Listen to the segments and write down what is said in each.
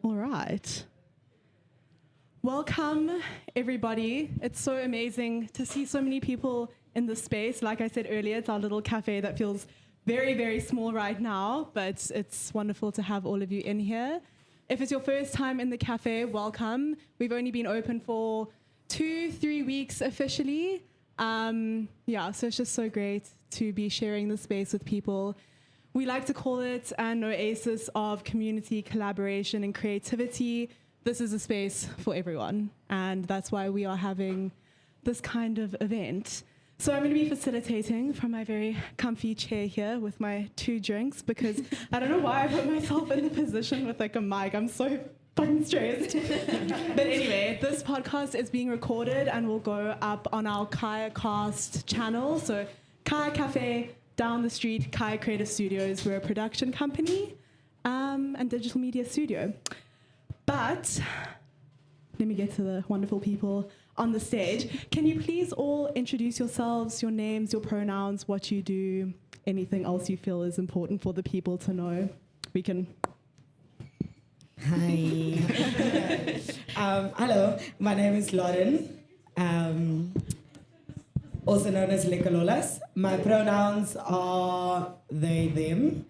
All right. Welcome, everybody. It's so amazing to see so many people in this space. Like I said earlier, it's our little cafe that feels very, very small right now, but it's wonderful to have all of you in here. If it's your first time in the cafe, welcome. We've only been open for 2-3 weeks officially. So it's just so great to be sharing the space with people. We like to call it an oasis of community, collaboration, and creativity. This is a space for everyone, and that's why we are having this kind of event. So I'm going to be facilitating from my very comfy chair here with my 2 drinks, because I don't know why I put myself in the position with like a mic. I'm so fucking stressed. But anyway, this podcast is being recorded and will go up on our CAYACast channel. So CAYA Cafe, down the street, CAYA Creative Studios. We're a production company and digital media studio. But let me get to the wonderful people on the stage. Can you please all introduce yourselves, your names, your pronouns, what you do, anything else you feel is important for the people to know? We can... Hi. Hello, my name is Lauren, also known as Lekalolas. My pronouns are they, them.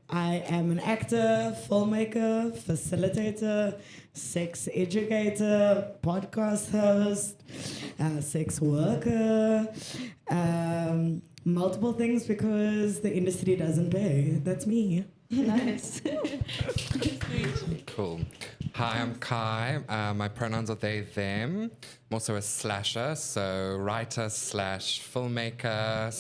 I am an actor, filmmaker, facilitator, sex educator, podcast host, sex worker, multiple things because the industry doesn't pay. That's me. Nice. Cool. Hi, I'm Kai. My pronouns are they, them. I'm also a slasher, so writer / filmmaker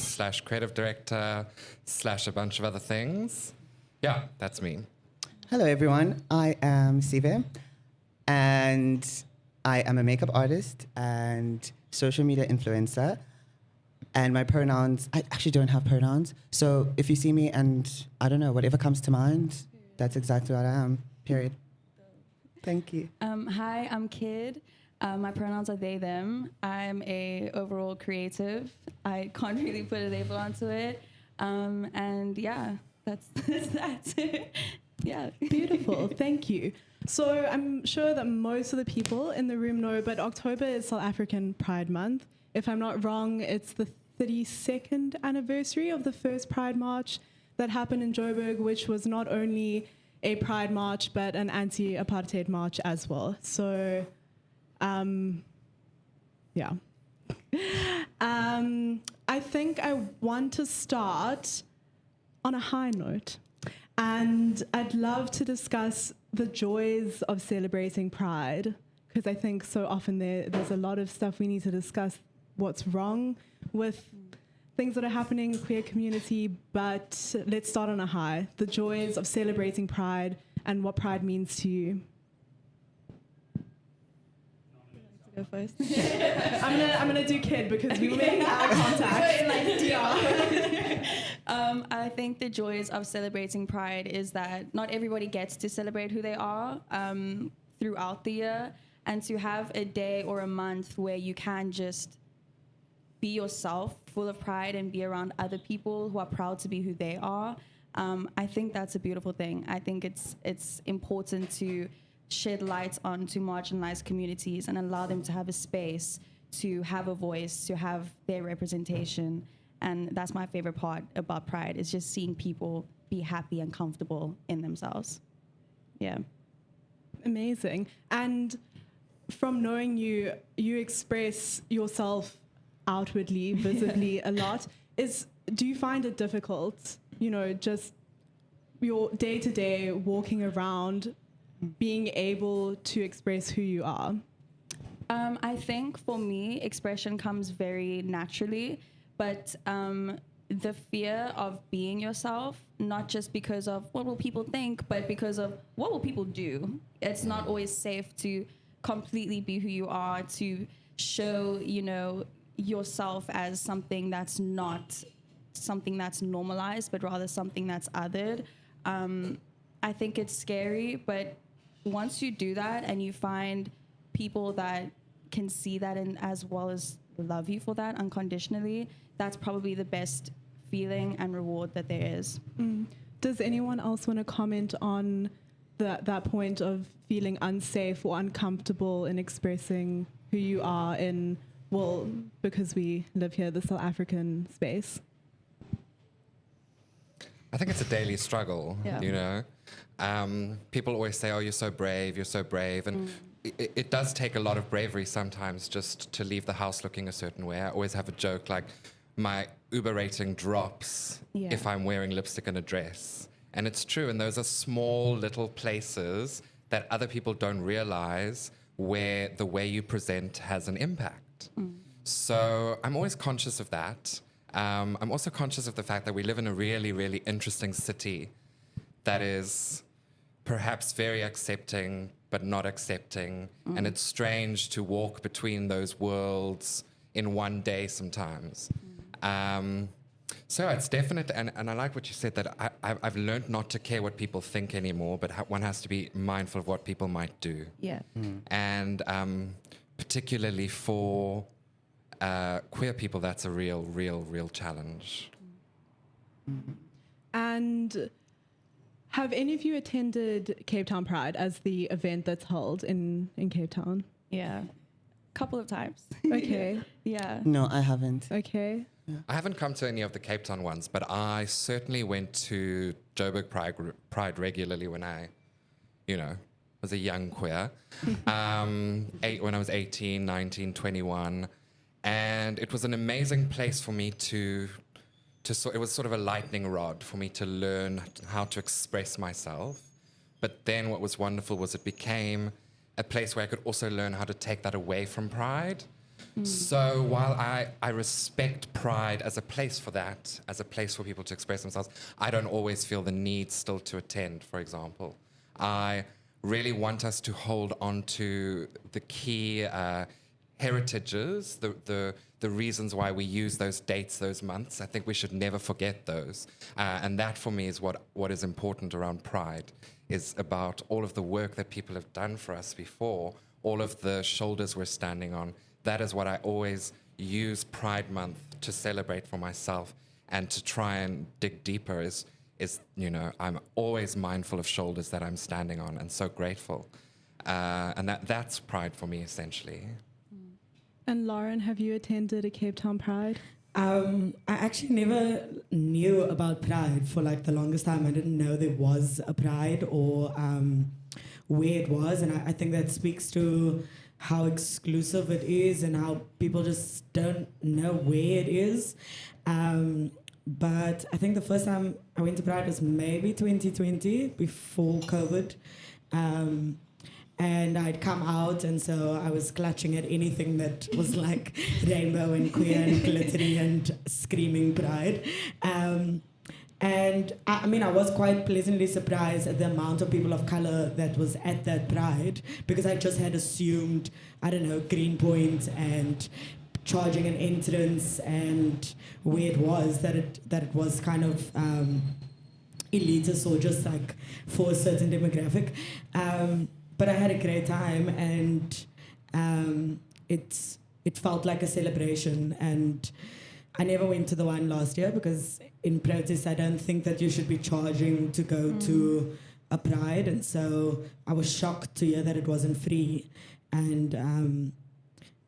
/ creative director / a bunch of other things. Yeah, that's me. Hello, everyone. I am Sive, and I am a makeup artist and social media influencer. And my pronouns, I actually don't have pronouns. So if you see me and, I don't know, whatever comes to mind, that's exactly what I am, period. Thank you. Hi, I'm Kid. My pronouns are they, them. I'm a overall creative. I can't really put a label onto it. And yeah, that's that. Yeah. Beautiful. Thank you. So I'm sure that most of the people in the room know, but October is South African Pride Month. If I'm not wrong, it's the 32nd anniversary of the first Pride March that happened in Joburg, which was not only a Pride March, but an anti-apartheid march as well. So, yeah. I think I want to start on a high note. And I'd love to discuss the joys of celebrating Pride, because I think so often there's a lot of stuff we need to discuss, what's wrong with things that are happening in the queer community, but let's start on a high. The joys of celebrating Pride and what Pride means to you. Go first. I'm gonna do Kid because we were making eye contact. Like DR. I think the joys of celebrating Pride is that not everybody gets to celebrate who they are throughout the year, and to have a day or a month where you can just be yourself, full of pride, and be around other people who are proud to be who they are. I think that's a beautiful thing. I think it's important to shed light onto marginalized communities and allow them to have a space, to have a voice, to have their representation. And that's my favorite part about Pride, is just seeing people be happy and comfortable in themselves. Yeah. Amazing. And from knowing you, you express yourself outwardly, visibly a lot. Do you find it difficult, just your day-to-day walking around, being able to express who you are? I think for me, expression comes very naturally, but the fear of being yourself, not just because of what will people think, but because of what will people do. It's not always safe to completely be who you are, to show, yourself as something that's not something that's normalized, but rather something that's othered. I think it's scary, but once you do that and you find people that can see that and as well as love you for that unconditionally, that's probably the best feeling and reward that there is. Does anyone else want to comment on that point of feeling unsafe or uncomfortable in expressing who you are in, well, because we live here, the South African space? I think it's a daily struggle, Yeah. you know. People always say, oh, you're so brave, you're so brave. And it does take a lot of bravery sometimes just to leave the house looking a certain way. I always have a joke like, my Uber rating drops if I'm wearing lipstick and a dress. And it's true. And those are small little places that other people don't realize where the way you present has an impact. So I'm always conscious of that. I'm also conscious of the fact that we live in a really, really interesting city that is perhaps very accepting, but not accepting. And it's strange to walk between those worlds in one day sometimes. So it's definite, and I like what you said, that I've learned not to care what people think anymore, but one has to be mindful of what people might do. Yeah. And particularly for queer people, that's a real challenge. And have any of you attended Cape Town Pride as the event that's held in Cape Town? Yeah. Couple of times. Okay. Yeah. No, I haven't. Okay. I haven't come to any of the Cape Town ones, but I certainly went to Joburg Pride regularly when I, was a young queer, when I was 18, 19, 21. And it was an amazing place for me it was sort of a lightning rod for me to learn how to express myself. But then what was wonderful was it became a place where I could also learn how to take that away from Pride. So while I respect Pride as a place for that, as a place for people to express themselves, I don't always feel the need still to attend, for example. I really want us to hold on to the key heritages, the reasons why we use those dates, those months. I think we should never forget those. And that for me is what is important around Pride, is about all of the work that people have done for us before, all of the shoulders we're standing on. That is what I always use Pride Month to celebrate for myself and to try and dig deeper is I'm always mindful of shoulders that I'm standing on and so grateful. And that's Pride for me, essentially. And Lauren, have you attended a Cape Town Pride? I actually never knew about Pride for like the longest time. I didn't know there was a Pride or where it was. And I think that speaks to how exclusive it is and how people just don't know where it is. But I think the first time I went to Pride was maybe 2020, before COVID. And I'd come out, and so I was clutching at anything that was like rainbow and queer and glittery and screaming Pride. And I mean, I was quite pleasantly surprised at the amount of people of color that was at that Pride, because I just had assumed, Greenpoint and charging an entrance and where it was, that it was kind of elitist or just like for a certain demographic. But I had a great time, and it felt like a celebration. And I never went to the one last year because in protest, I don't think that you should be charging to go to a Pride. And so I was shocked to hear that it wasn't free and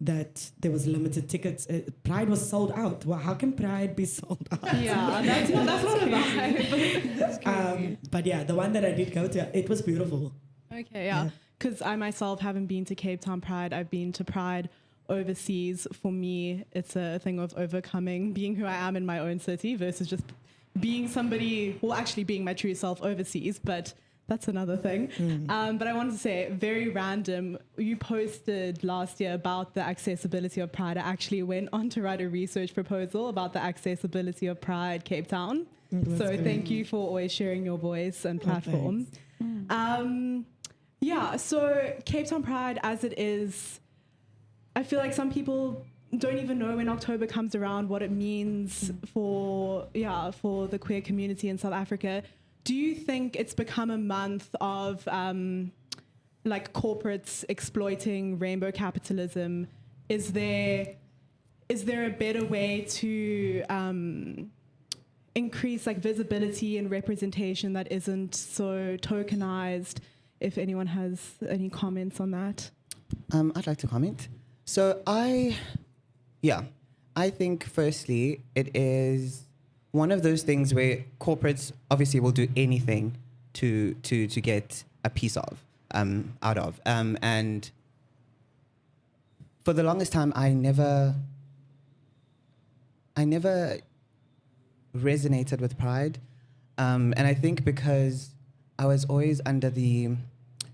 that there was limited tickets. Pride was sold out. Well, how can Pride be sold out? Yeah, that's not a vibe. That's crazy. But yeah, the one that I did go to, it was beautiful. Okay, yeah. Because I myself haven't been to Cape Town Pride. I've been to Pride overseas. For me, it's a thing of overcoming being who I am in my own city versus just being somebody, well, actually being my true self overseas, but that's another thing. But I wanted to say, very random, you posted last year about the accessibility of Pride. I actually went on to write a research proposal about the accessibility of Pride Cape Town. So thank you for always sharing your voice and platform. Yeah, so Cape Town Pride as it is, I feel like some people don't even know when October comes around what it means for the queer community in South Africa. Do you think it's become a month of like corporates exploiting rainbow capitalism? Is there a better way to increase like visibility and representation that isn't so tokenized if anyone has any comments on that. I'd like to comment. So I think firstly, it is one of those things where corporates obviously will do anything to get a piece of, out of. And for the longest time, I never resonated with Pride. And I think because I was always under the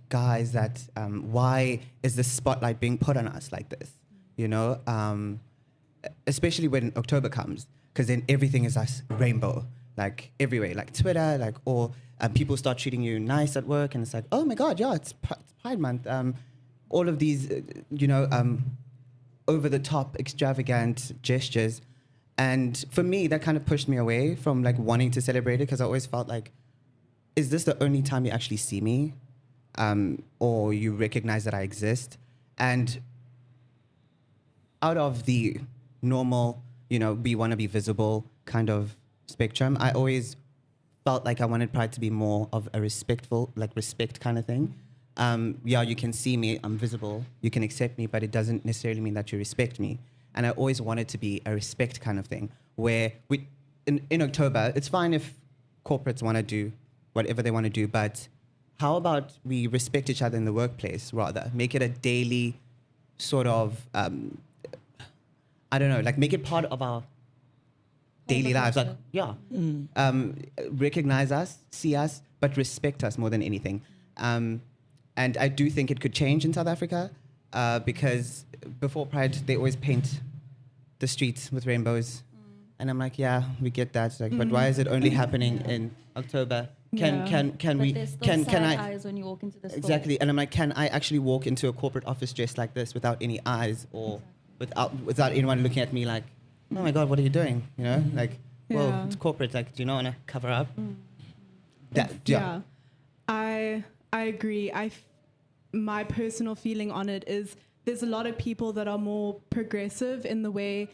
guise that why is the spotlight being put on us like this? You know, especially when October comes, because then everything is us rainbow, like everywhere, like Twitter, like, or people start treating you nice at work, and it's like, oh my God, yeah, it's Pride Month. All of these, over the top, extravagant gestures. And for me, that kind of pushed me away from like wanting to celebrate it, because I always felt like, is this the only time you actually see me? Or you recognize that I exist? And out of the normal, we want to be visible kind of spectrum, I always felt like I wanted Pride to be more of a respect kind of thing. Yeah, you can see me, I'm visible, you can accept me, but it doesn't necessarily mean that you respect me. And I always wanted to be a respect kind of thing, where in October, it's fine if corporates want to do whatever they want to do, but how about we respect each other in the workplace rather? Make it a daily sort of, I don't know, like make it part of our daily lives. Like, yeah, recognize us, see us, but respect us more than anything. And I do think it could change in South Africa, because before Pride, they always paint the streets with rainbows. And I'm like, yeah, we get that. Like, but why is it only happening in October? Can I eyes when you walk into the store. Exactly. And I'm like, can I actually walk into a corporate office dressed like this without any eyes, or without anyone looking at me like, oh my God, what are you doing? Like, well, it's corporate. Like, do you not want to cover up? I agree. My personal feeling on it is there's a lot of people that are more progressive in the way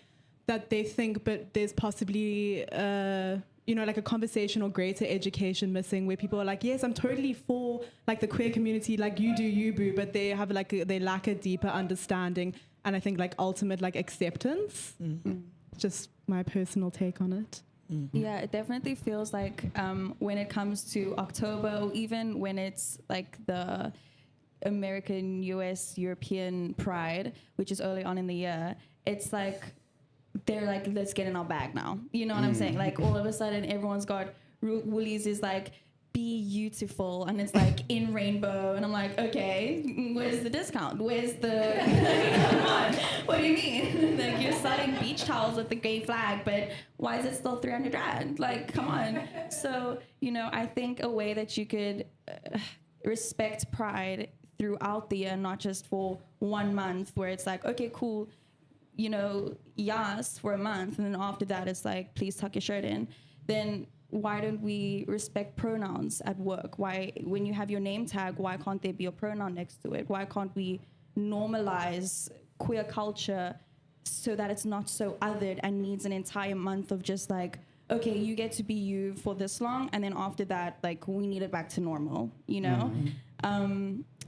that they think, but there's possibly like a conversation or greater education missing, where people are like, yes, I'm totally for like the queer community, like you do you boo, but they have they lack a deeper understanding, and I think like ultimate like acceptance. Just my personal take on it. Yeah, it definitely feels like when it comes to October, or even when it's like the American, US, European Pride, which is early on in the year, it's like they're like, let's get in our bag now. You know what I'm saying? Like all of a sudden everyone's got Woolies is like, be beautiful, and it's like in rainbow, and I'm like, okay, where's the discount? Where's the come on, what do you mean? Like, you're selling beach towels with the gay flag, but why is it still 300 rand? Like, come on. So I think a way that you could respect Pride throughout the year, not just for 1 month, where it's like, okay, cool, yes, for a month, and then after that it's like, please tuck your shirt in. Then why don't we respect pronouns at work? Why, when you have your name tag, why can't there be a pronoun next to it? Why can't we normalize queer culture so that it's not so othered and needs an entire month of just like, okay, you get to be you for this long, and then after that, like, we need it back to normal,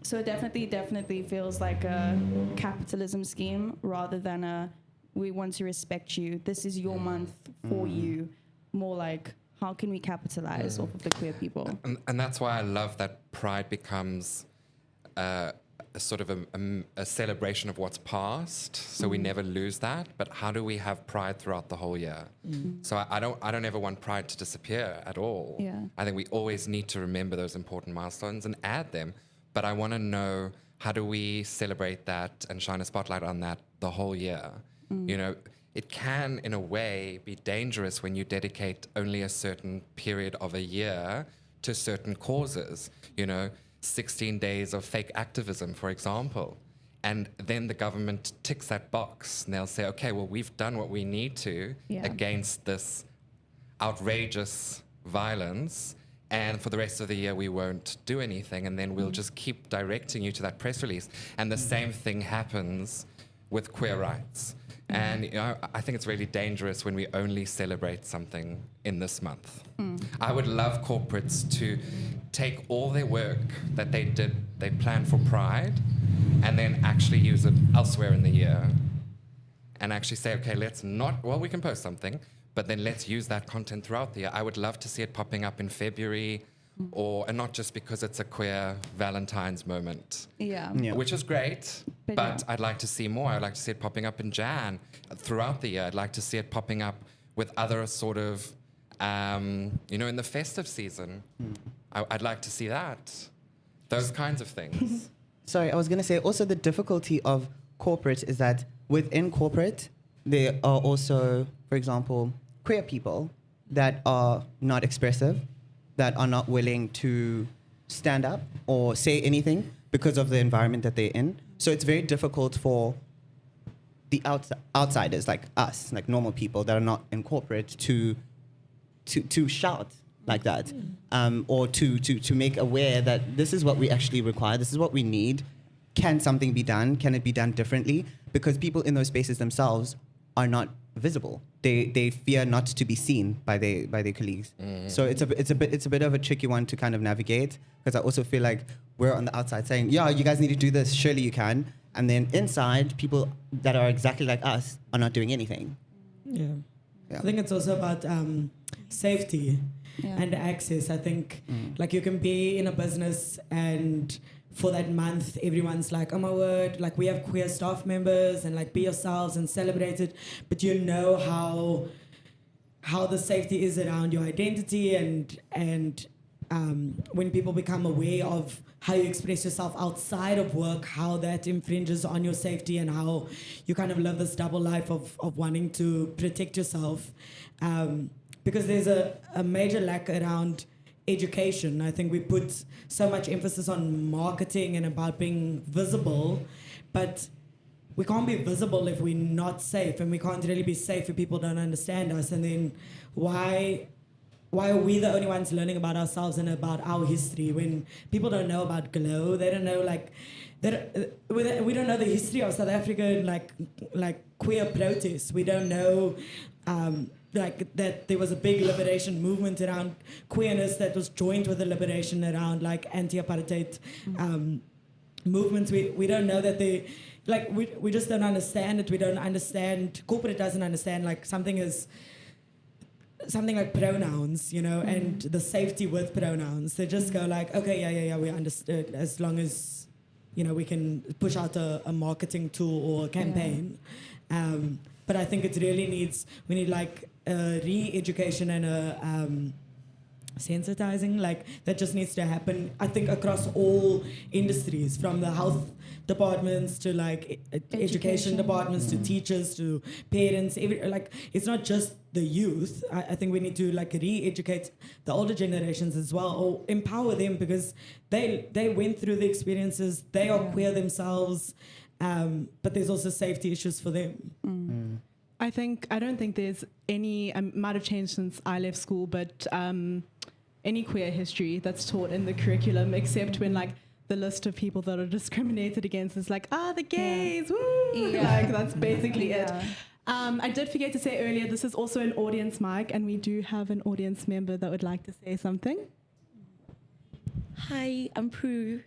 So it definitely feels like a capitalism scheme rather than we want to respect you. This is your month for you. More like, how can we capitalize off of the queer people? And that's why I love that Pride becomes a sort of a celebration of what's past, so we never lose that. But how do we have Pride throughout the whole year? So I don't ever want Pride to disappear at all. Yeah. I think we always need to remember those important milestones and add them. But I want to know, how do we celebrate that and shine a spotlight on that the whole year? It can, in a way, be dangerous when you dedicate only a certain period of a year to certain causes. 16 days of fake activism, for example. And then the government ticks that box, and they'll say, okay, well, we've done what we need to against this outrageous violence, and for the rest of the year we won't do anything, and then we'll just keep directing you to that press release. And the same thing happens with queer rights. And I think it's really dangerous when we only celebrate something in this month. I would love corporates to take all their work that they planned for Pride, and then actually use it elsewhere in the year. And actually say, okay, we can post something, but then let's use that content throughout the year. I would love to see it popping up in February, and not just because it's a queer Valentine's moment. Yeah. Which is great, but I'd like to see more. I'd like to see it popping up in Jan, throughout the year. I'd like to see it popping up with other sort of, in the festive season. I'd like to see that. Those kinds of things. Sorry, I was going to say also the difficulty of corporate is that within corporate, there are also, for example, queer people that are not expressive, that are not willing to stand up or say anything because of the environment that they're in. So it's very difficult for the outsiders like us, like normal people that are not in corporate, to shout like that, or to make aware that this is what we actually require, this is what we need. Can something be done? Can it be done differently? Because people in those spaces themselves are not visible. They fear not to be seen by their colleagues. So it's a bit of a tricky one to kind of navigate, because I also feel like we're on the outside saying, yeah, you guys need to do this, surely you can. And then inside, people that are exactly like us are not doing anything. Yeah. I think it's also about safety and access. I think like you can be in a business and for that month, everyone's like, oh my word, like we have queer staff members, and like be yourselves and celebrate it. But you know how the safety is around your identity, and when people become aware of how you express yourself outside of work, how that infringes on your safety, and how you kind of live this double life of wanting to protect yourself. Because there's a major lack around education. I think we put so much emphasis on marketing and about being visible, but we can't be visible if we're not safe, and we can't really be safe if people don't understand us. And then why are we the only ones learning about ourselves and about our history when people don't know about GLOW? They don't know we don't know the history of South Africa, like queer protests. We don't know like that there was a big liberation movement around queerness that was joined with the liberation around like anti-apartheid movements. We don't know that they, like, we just don't understand it. We don't understand, corporate doesn't understand like something like pronouns, and the safety with pronouns. They just go like, okay, yeah, we understood, as long as, we can push out a marketing tool or a campaign. But I think we need like a re-education and a sensitizing, like that just needs to happen, I think, across all industries, from the health departments to like education departments to teachers to parents. It's not just the youth. I think we need to like re-educate the older generations as well, or empower them, because they went through the experiences. They are queer themselves, but there's also safety issues for them. I don't think there's any, might have changed since I left school, but any queer history that's taught in the curriculum, except when like the list of people that are discriminated against is like, the gays, woo! Like that's basically it. I did forget to say earlier, this is also an audience mic, and we do have an audience member that would like to say something. Hi, I'm Prue.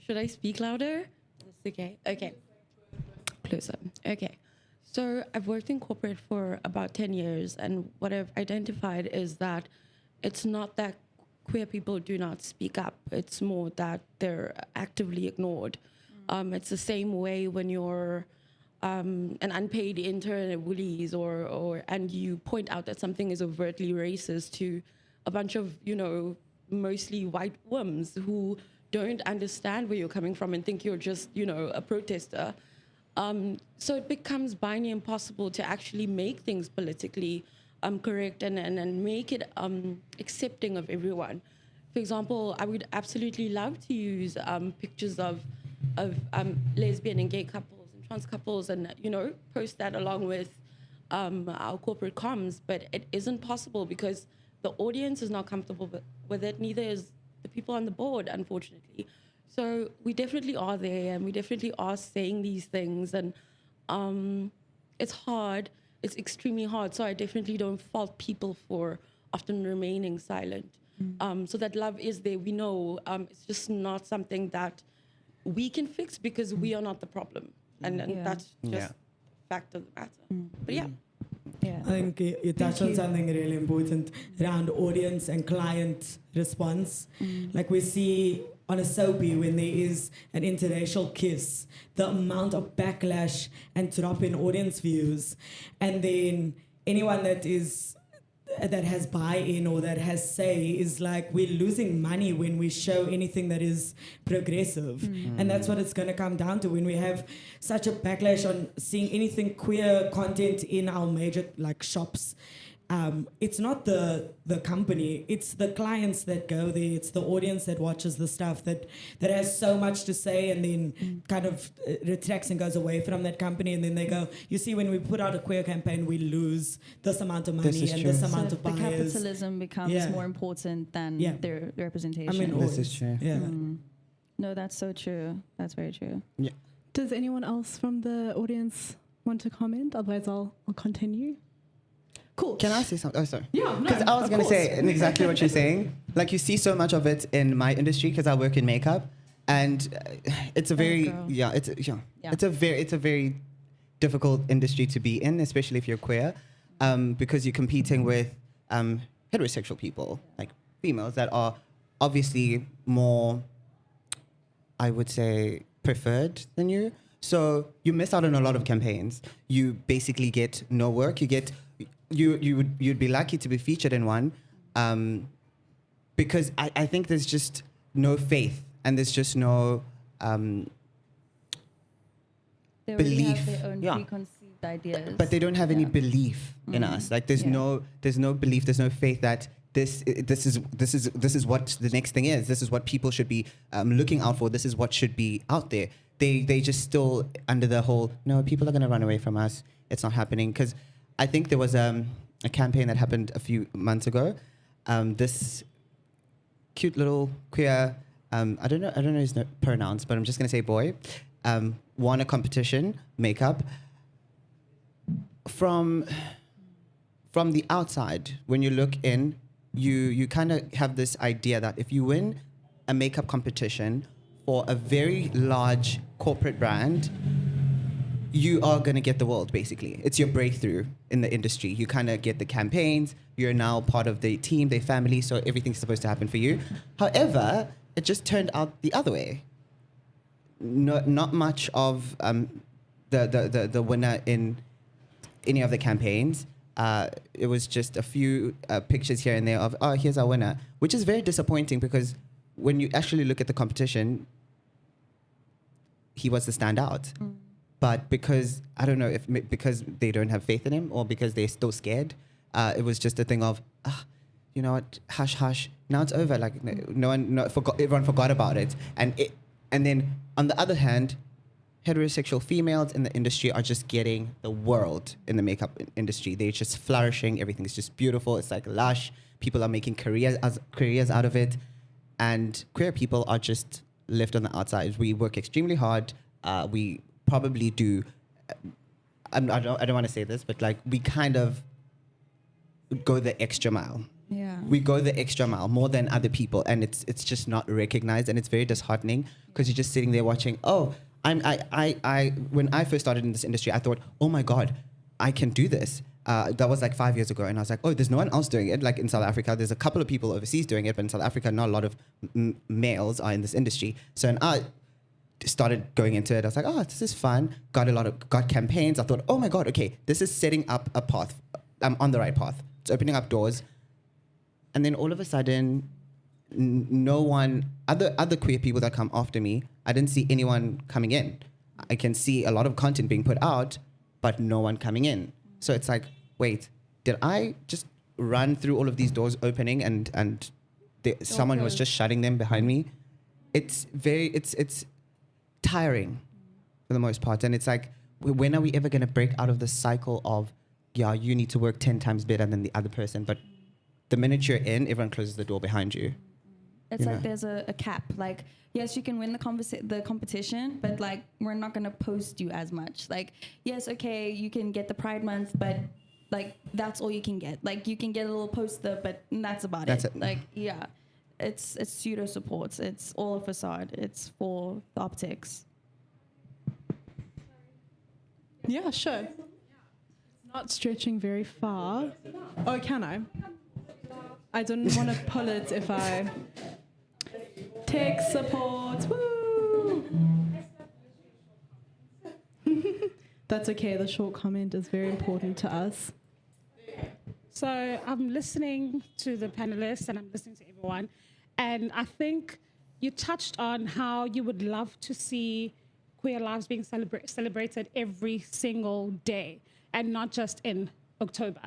Should I speak louder? That's okay. Okay. Closer. Okay. So I've worked in corporate for about 10 years, and what I've identified is that it's not that queer people do not speak up. It's more that they're actively ignored. It's the same way when you're an unpaid intern at Woolies and you point out that something is overtly racist to a bunch of, mostly white women who don't understand where you're coming from and think you're just, a protester. So it becomes binary impossible to actually make things politically correct and make it accepting of everyone. For example, I would absolutely love to use pictures of lesbian and gay couples and trans couples and, post that along with our corporate comms, but it isn't possible because the audience is not comfortable with it, neither is the people on the board, unfortunately. So we definitely are there, and we definitely are saying these things, and it's hard. It's extremely hard. So I definitely don't fault people for often remaining silent. So that love is there. We know it's just not something that we can fix because we are not the problem. And that's just fact of the matter. But yeah. Yeah. I think you touched on something really important around audience and client response. Like we see on a soapy when there is an interracial kiss, the amount of backlash and drop in audience views, and then anyone that has buy-in or that has say is like, we're losing money when we show anything that is progressive. And that's what it's going to come down to when we have such a backlash on seeing anything queer content in our major like shops. It's not the company, it's the clients that go there, it's the audience that watches the stuff that has so much to say and then kind of retracts and goes away from that company, and then they go, you see, when we put out a queer campaign, we lose this amount of money and this amount of buyers. The capitalism becomes more important than their representation. I mean, this is true. Yeah. No, that's so true. That's very true. Yeah. Does anyone else from the audience want to comment? Otherwise, I'll continue. Cool. Can I say something? Oh, sorry. Yeah, no, Because I was of going to course. say exactly what you're saying. Like, you see so much of it in my industry because I work in makeup, and it's a very it's a very difficult industry to be in, especially if you're queer, because you're competing with heterosexual people, like females that are obviously more, I would say, preferred than you. So you miss out on a lot of campaigns. You basically get no work. You'd be lucky to be featured in one, because I think there's just no faith and there's just no They already belief. have their own preconceived ideas. But they don't have any belief in us. Like there's no belief, there's no faith that this is what the next thing is. This is what people should be looking out for. This is what should be out there. They just still under the whole, no, people are going to run away from us. It's not happening. Because I think there was a campaign that happened a few months ago. This cute little queer, I don't know his pronouns, but I'm just going to say boy, won a competition, makeup. From the outside, when you look in, you kind of have this idea that if you win a makeup competition for a very large corporate brand, you are going to get the world, basically. It's your breakthrough in the industry. You kind of get the campaigns. You're now part of the team, the family, so everything's supposed to happen for you. However, it just turned out the other way. Not much of the winner in any of the campaigns. It was just a few pictures here and there of, oh, here's our winner, which is very disappointing because when you actually look at the competition, he was the standout. But because, I don't know, because they don't have faith in him or because they're still scared, it was just a thing of, you know what, hush, hush. Now it's over. Like everyone forgot about it. And then on the other hand, heterosexual females in the industry are just getting the world in the makeup industry. They're just flourishing. Everything is just beautiful. It's like lush. People are making careers out of it. And queer people are just left on the outside. We work extremely hard. We probably do. I don't want to say this, but like we kind of go the extra mile. Yeah. We go the extra mile more than other people, and it's just not recognized, and it's very disheartening because you're just sitting there watching. Oh, when I first started in this industry, I thought, oh my God, I can do this. That was like 5 years ago, and I was like, oh, there's no one else doing it. Like in South Africa, there's a couple of people overseas doing it, but in South Africa, not a lot of males are in this industry. So when I started going into it, I was like, oh, this is fun. Got campaigns. I thought, oh my God, okay, this is setting up a path. I'm on the right path. It's opening up doors. And then all of a sudden, no one, other queer people that come after me, I didn't see anyone coming in. I can see a lot of content being put out, but no one coming in. So it's like, wait, did I just run through all of these doors opening and someone was just shutting them behind me? It's tiring for the most part. And it's like, when are we ever going to break out of the cycle of, yeah, you need to work 10 times better than the other person, but the minute you're in, everyone closes the door behind you. It's You like know. there's a cap. Like, yes, you can win the competition, but like we're not gonna post you as much. Like, yes, okay, you can get the Pride Month, but like that's all you can get. Like, you can get a little poster, but that's about That's it. it. Like, yeah, it's pseudo supports. It's all a facade. It's for the optics. Yeah, sure. Not stretching very far. Oh, can I? I didn't want to pull it if I... Tech support, woo! That's okay, the short comment is very important to us. So I'm listening to the panelists and I'm listening to everyone. And I think you touched on how you would love to see queer lives being celebrated every single day and not just in October.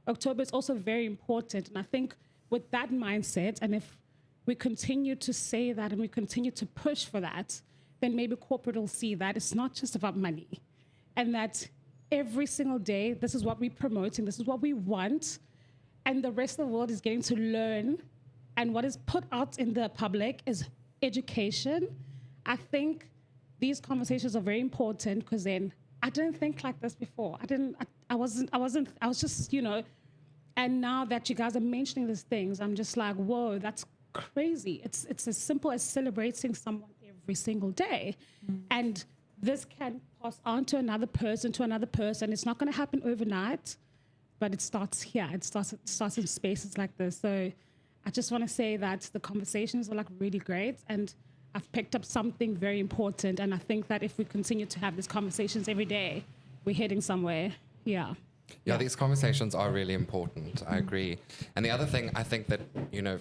October is also very important. And I think with that mindset, and if we continue to say that and we continue to push for that, then maybe corporate will see that it's not just about money. And that every single day, this is what we're promoting, this is what we want, and the rest of the world is getting to learn, and what is put out in the public is education. I think these conversations are very important because then I didn't think like this before. I was just, and now that you guys are mentioning these things, I'm just like, whoa, that's crazy. It's as simple as celebrating someone every single day. And this can pass on to another person. It's not going to happen overnight, but it starts here. It starts in spaces like this. So I just want to say that the conversations are like really great, and I've picked up something very important. And I think that if we continue to have these conversations every day, we're heading somewhere. Yeah. Yeah, these conversations are really important. I agree. And the other thing, I think that,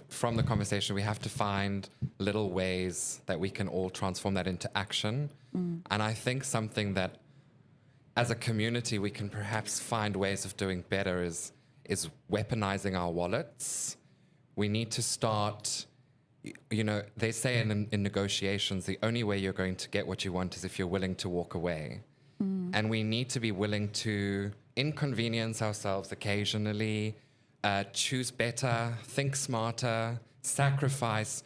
from the conversation, we have to find little ways that we can all transform that into action. And I think something that, as a community, we can perhaps find ways of doing better is weaponizing our wallets. We need to start, they say in negotiations, the only way you're going to get what you want is if you're willing to walk away. And we need to be willing to inconvenience ourselves occasionally, choose better, think smarter, sacrifice,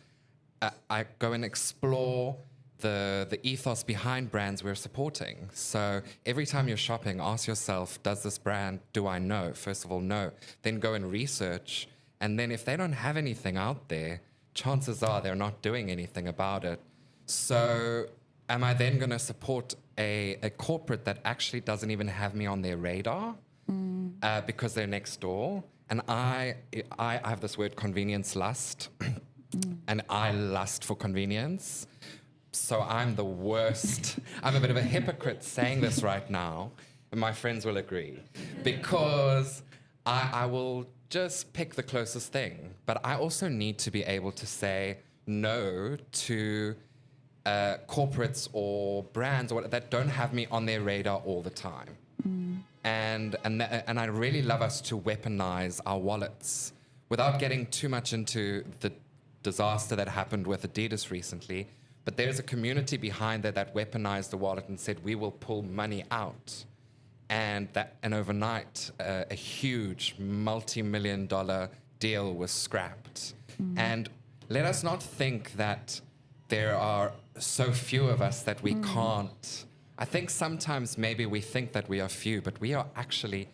I go and explore the ethos behind brands we're supporting. So every time you're shopping, ask yourself, does this brand, do I know? First of all, no. Then go and research. And then if they don't have anything out there, chances are they're not doing anything about it. So am I then going to support a corporate that actually doesn't even have me on their radar because they're next door? And I have this word, convenience lust, and I lust for convenience. So I'm the worst. I'm a bit of a hypocrite saying this right now, and my friends will agree, because I will just pick the closest thing. But I also need to be able to say no to corporates or brands or that don't have me on their radar all the time. And I really love us to weaponize our wallets without getting too much into the disaster that happened with Adidas recently. But there's a community behind that weaponized the wallet and said, we will pull money out. And overnight, a huge multi-million-dollar deal was scrapped. And let us not think that there are so few of us that we can't. I think sometimes maybe we think that we are few, but we are actually,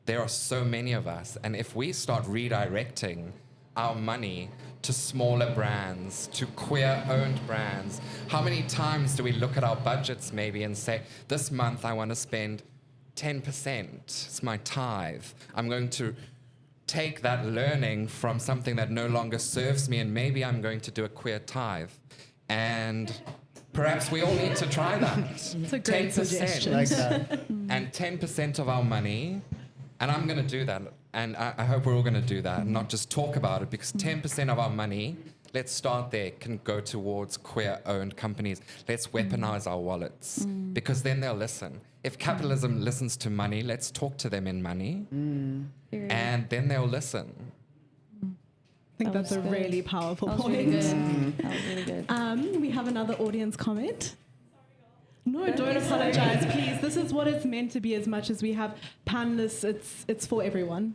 there are so many of us. And if we start redirecting our money to smaller brands, to queer-owned brands, how many times do we look at our budgets maybe and say, this month I want to spend 10%, it's my tithe. I'm going to take that learning from something that no longer serves me, and maybe I'm going to do a queer tithe. And perhaps we all need to try that. It's a great suggestion. Like that. And 10% of our money, and I'm going to do that, and I hope we're all going to do that, and not just talk about it, because 10% of our money, let's start there, can go towards queer-owned companies. Let's weaponize our wallets, because then they'll listen. If capitalism listens to money, let's talk to them in money, and then they'll listen. I think that's a really powerful That was point. really good. That was really good. We have another audience comment. No, don't apologize, please. This is what it's meant to be. As much as we have panelists, it's for everyone.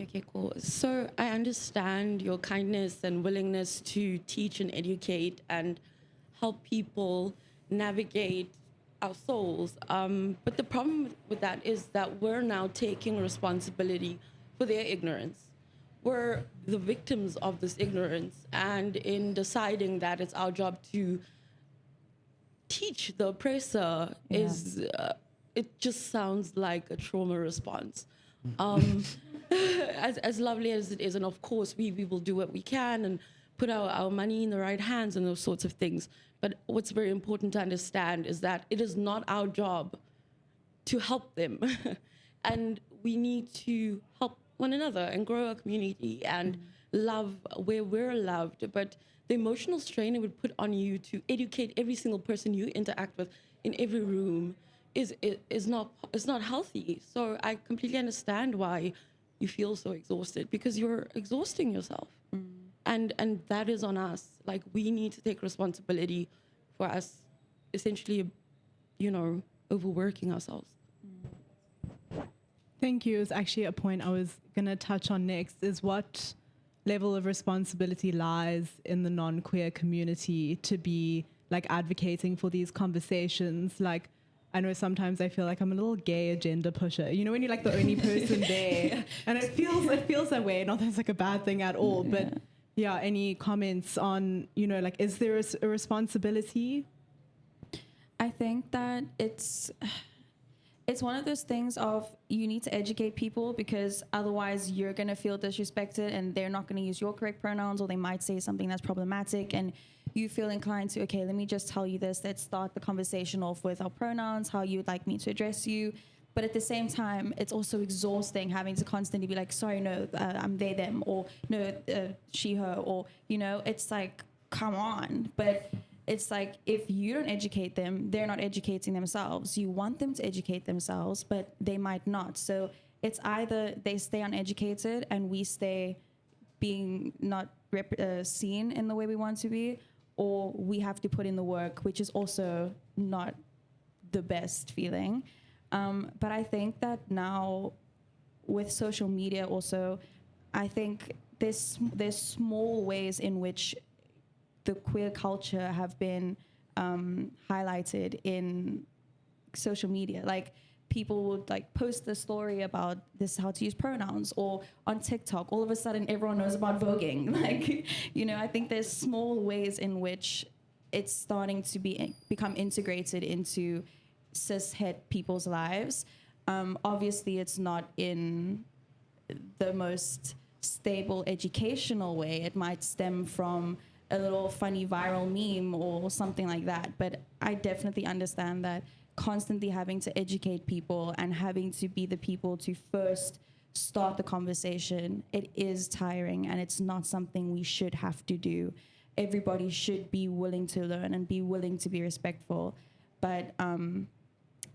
Okay, cool. So I understand your kindness and willingness to teach and educate and help people navigate our souls. But the problem with that is that we're now taking responsibility for their ignorance. We're the victims of this ignorance. And in deciding that it's our job to teach the oppressor it just sounds like a trauma response. As lovely as it is, and of course we will do what we can and put our money in the right hands and those sorts of things. But what's very important to understand is that it is not our job to help them. And we need to help one another and grow our community and love where we're loved. But the emotional strain it would put on you to educate every single person you interact with in every room is not healthy. So I completely understand why you feel so exhausted, because you're exhausting yourself. And that is on us. Like, we need to take responsibility for us essentially, overworking ourselves. Thank you. It's actually a point I was going to touch on next, is what level of responsibility lies in the non-queer community to be like advocating for these conversations. Like, I know sometimes I feel like I'm a little gay agenda pusher. You know, when you're like the only person there, and it feels that way. Not that it's like a bad thing at all, but yeah. Any comments on, like, is there a responsibility? I think that it's one of those things of you need to educate people, because otherwise you're going to feel disrespected and they're not going to use your correct pronouns, or they might say something that's problematic, and you feel inclined to, okay, let me just tell you this. Let's start the conversation off with our pronouns, how you would like me to address you. But at the same time, it's also exhausting having to constantly be like, sorry, no, I'm they, them, or no, she, her, or, it's like, come on. But it's like, if you don't educate them, they're not educating themselves. You want them to educate themselves, but they might not. So it's either they stay uneducated and we stay being not seen in the way we want to be, or we have to put in the work, which is also not the best feeling. But I think that now with social media also, I think there's small ways in which the queer culture have been highlighted in social media. Like, people would like post a story about this, how to use pronouns, or on TikTok, all of a sudden everyone knows about voguing. Like, I think there's small ways in which it's starting to become integrated into cis-het people's lives. Obviously, it's not in the most stable educational way. It might stem from a little funny viral meme or something like that. But I definitely understand that constantly having to educate people and having to be the people to first start the conversation, it is tiring, and it's not something we should have to do. Everybody should be willing to learn and be willing to be respectful. But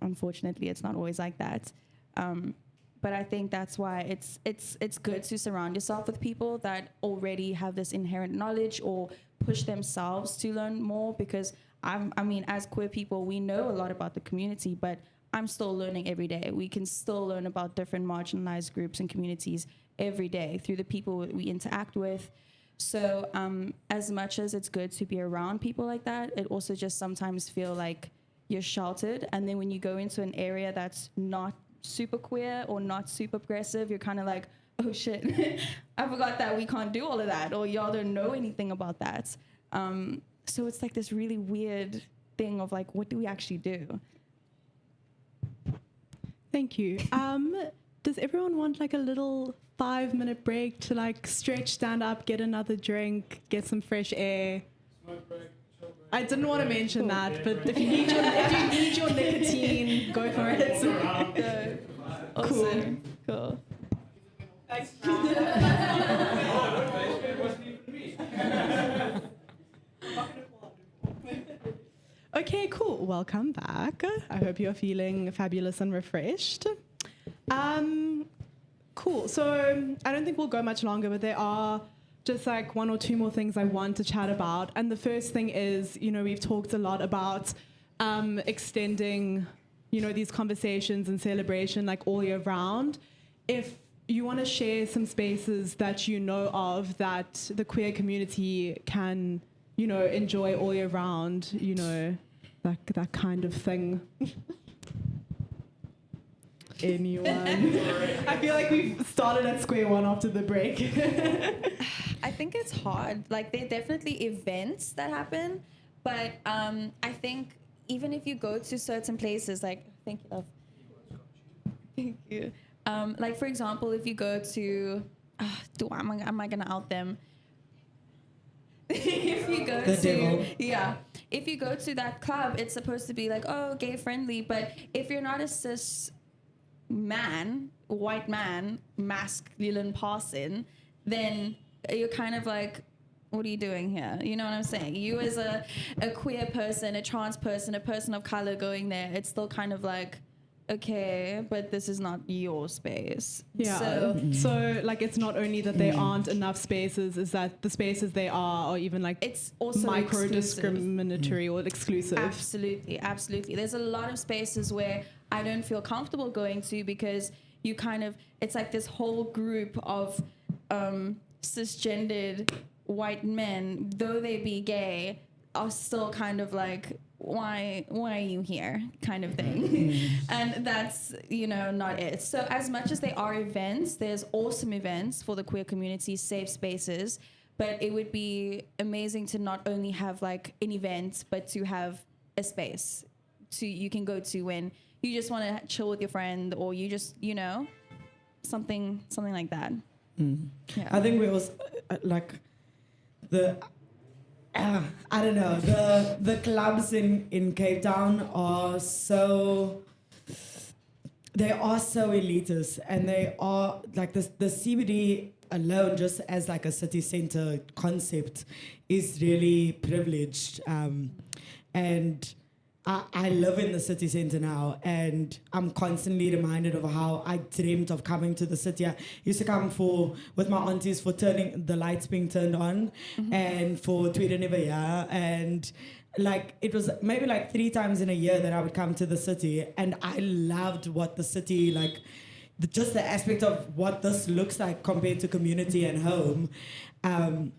unfortunately, it's not always like that. But I think that's why it's good to surround yourself with people that already have this inherent knowledge or push themselves to learn more, because as queer people, we know a lot about the community, but I'm still learning every day. We can still learn about different marginalized groups and communities every day through the people we interact with. So as much as it's good to be around people like that, it also just sometimes feel like you're sheltered. And then when you go into an area that's not super queer or not super progressive, you're kind of like, oh shit, I forgot that we can't do all of that, or y'all don't know anything about that. So it's like this really weird thing of like, what do we actually do? Thank you. Does everyone want like a little 5-minute break to like stretch, stand up, get another drink, get some fresh air? Smoke break, chill break. I didn't want to mention that, but if you need your nicotine, go for it. Awesome. Cool. Okay, cool. Welcome back. I hope you're feeling fabulous and refreshed. Cool. So I don't think we'll go much longer, but there are just like 1 or 2 more things I want to chat about. And the first thing is, we've talked a lot about extending, these conversations and celebration like all year round. If you want to share some spaces that you know of that the queer community can, enjoy all year round, that kind of thing. Anyone? I feel like we've started at square one after the break. I think it's hard. Like, there are definitely events that happen, but I think even if you go to certain places, like, thank you, love. Thank you. Like, for example, if you go to, am I gonna out them? If you go The devil. if you go to that club, it's supposed to be like, oh, gay friendly, but if you're not a cis man, white man, masculine person, then you're kind of like, what are you doing here? You know what I'm saying? You as a queer person, a trans person, a person of color going there, it's still kind of like, okay, but this is not your space. Yeah. So like, it's not only that there aren't enough spaces, is that the spaces they are even like it's also micro-discriminatory or exclusive. Absolutely. There's a lot of spaces where I don't feel comfortable going to because you kind of, it's like this whole group of cisgendered white men, though they be gay, are still kind of like, why are you here, kind of thing. And that's, not it. So as much as there are events, there's awesome events for the queer community, safe spaces, but it would be amazing to not only have like an event, but to have a space you can go to when you just want to chill with your friend, or you just, something like that. Yeah. I think we also like I don't know, the clubs in Cape Town are so elitist, and they are like the CBD alone, just as like a city center concept, is really privileged. And I live in the city center now, and I'm constantly reminded of how I dreamt of coming to the city. I used to come with my aunties for turning the lights being turned on, and for Tweede Nuwe Jaar, and like it was maybe like 3 times in a year that I would come to the city, and I loved what the city like. Just the aspect of what this looks like compared to community and home. And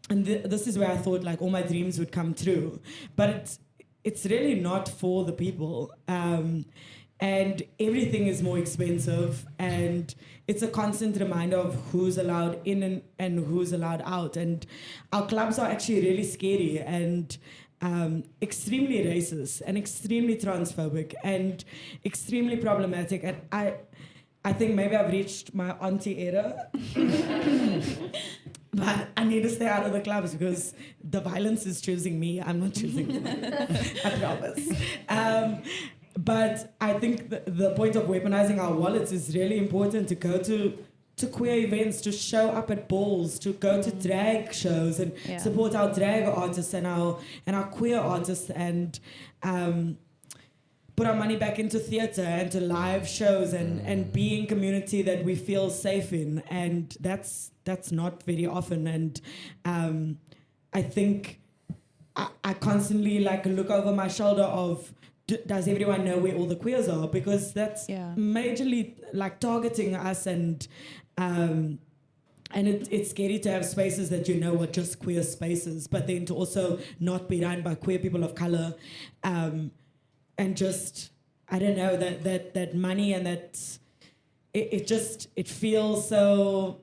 this is where I thought like all my dreams would come true. But it's really not for the people. And everything is more expensive. And it's a constant reminder of who's allowed in and who's allowed out. And our clubs are actually really scary and extremely racist and extremely transphobic and extremely problematic. And I think maybe I've reached my auntie era. But I need to stay out of the clubs because the violence is choosing me. I'm not choosing them. I promise. But I think the point of weaponizing our wallets is really important, to go to queer events, to show up at balls, to go to drag shows and support our drag artists and our queer artists, and put our money back into theatre and to live shows and be in community that we feel safe in. And that's not very often. And I think I constantly like look over my shoulder of, does everyone know where all the queers are? Because that's majorly like targeting us, and it's scary to have spaces that you know are just queer spaces, but then to also not be run by queer people of color. And just, I don't know, that money and that, it feels so,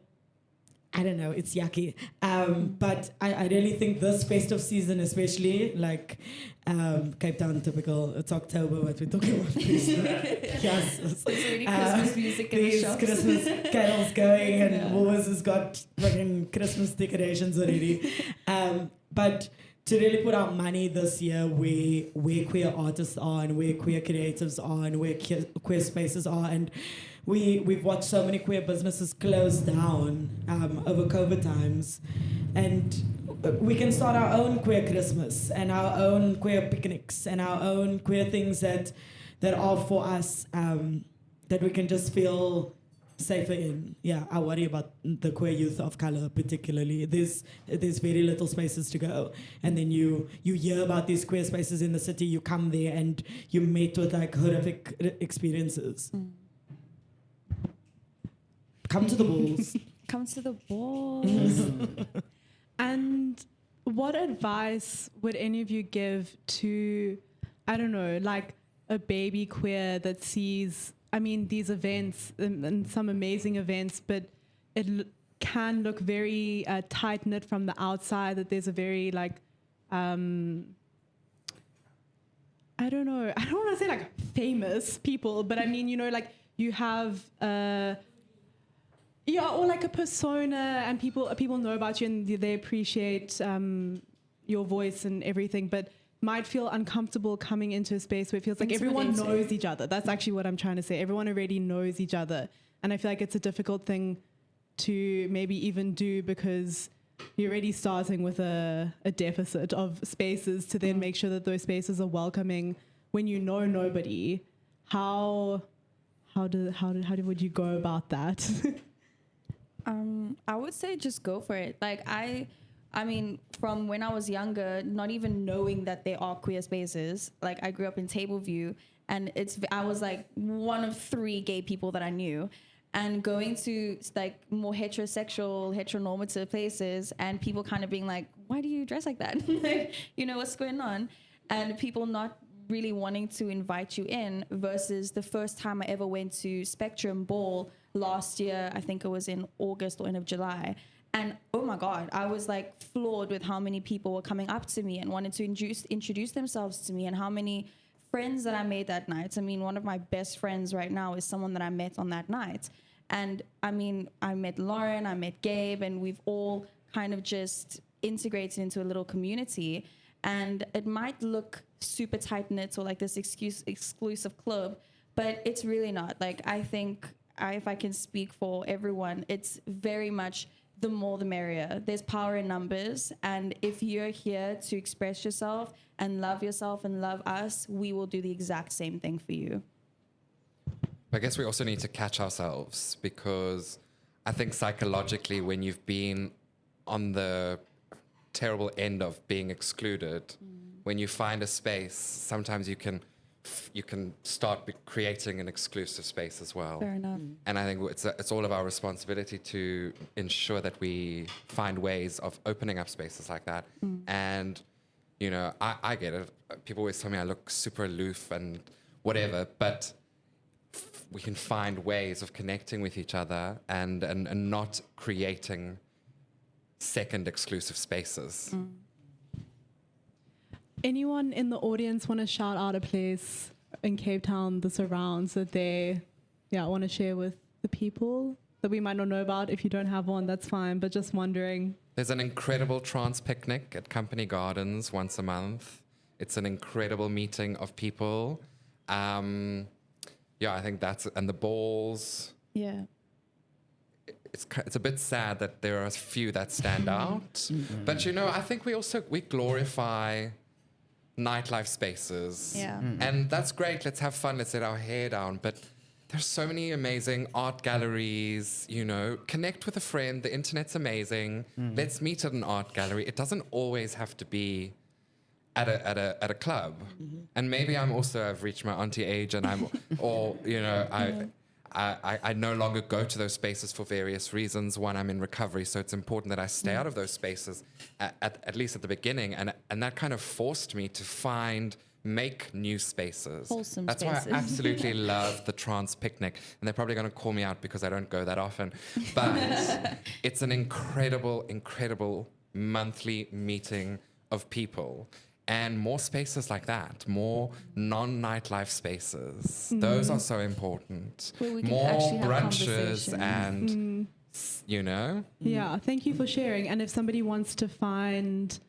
I don't know, it's yucky. But I really think this festive season especially, like Cape Town typical, it's October, what we're talking about. Yes. It's already Christmas music in the shops. Christmas carols going, and Woolworths has got fucking Christmas decorations already. But to really put our money this year where queer artists are and where queer creatives are and where queer spaces are. And we've watched so many queer businesses close down over COVID times. And we can start our own queer Christmas and our own queer picnics and our own queer things that are for us, that we can just feel safer in. I worry about the queer youth of color particularly. There's very little spaces to go, and then you hear about these queer spaces in the city, you come there and you meet with like horrific experiences. come to the balls. Come to the ball. And what advice would any of you give to, I don't know, like a baby queer that sees, I mean, these events and some amazing events, but it can look very tight-knit from the outside, that there's a very like, I don't know, I don't want to say like famous people, but I mean, you know, like you have, yeah, or like a persona, and people know about you and they appreciate your voice and everything, but might feel uncomfortable coming into a space where it feels like everyone knows each other. That's actually what I'm trying to say. Everyone already knows each other. And I feel like it's a difficult thing to maybe even do, because you're already starting with a deficit of spaces to then make sure that those spaces are welcoming when you know nobody. How would you go about that? I would say just go for it. Like I mean, from when I was younger, not even knowing that there are queer spaces, like I grew up in Tableview, and I was like one of 3 gay people that I knew, and going to like more heteronormative places, and people kind of being like, why do you dress like that? Like, you know, what's going on? And people not really wanting to invite you in, versus the first time I ever went to Spectrum Ball last year, I think it was in August or end of July. And oh my God, I was like floored with how many people were coming up to me and wanted to introduce themselves to me, and how many friends that I made that night. I mean, one of my best friends right now is someone that I met on that night. And I mean, I met Lauren, I met Gabe, and we've all kind of just integrated into a little community. And it might look super tight-knit or like this exclusive club, but it's really not. Like, I think if I can speak for everyone, it's very much the more the merrier. There's power in numbers, and if you're here to express yourself and love us, we will do the exact same thing for you. I guess we also need to catch ourselves, because I think psychologically, when you've been on the terrible end of being excluded, when you find a space, sometimes you can start creating an exclusive space as well. Fair enough. And I think it's all of our responsibility to ensure that we find ways of opening up spaces like that. And, you know, I get it. People always tell me I look super aloof and whatever, but we can find ways of connecting with each other and not creating second exclusive spaces. Anyone in the audience want to shout out a place in Cape Town, the surrounds, that they want to share with the people that we might not know about? If you don't have one, that's fine, but just wondering. There's an incredible trans picnic at Company Gardens once a month. It's an incredible meeting of people. I think and the balls. Yeah. It's a bit sad that there are a few that stand out. But, you know, I think we glorify nightlife spaces. Yeah. And that's great. Let's have fun. Let's let our hair down. But there's so many amazing art galleries, you know. Connect with a friend. The internet's amazing. Let's meet at an art gallery. It doesn't always have to be at a club. And maybe I've reached my auntie age, and I no longer go to those spaces for various reasons. One, I'm in recovery, so it's important that I stay out of those spaces, at least at the beginning. And that kind of forced me to make new spaces. Wholesome That's spaces. why I absolutely love the trans picnic. And they're probably going to call me out because I don't go that often. But it's an incredible, incredible monthly meeting of people. And more spaces like that, more non-nightlife spaces. Those are so important. Where we can more actually have brunches conversations. and, you know. Yeah, thank you for sharing. And if somebody wants to find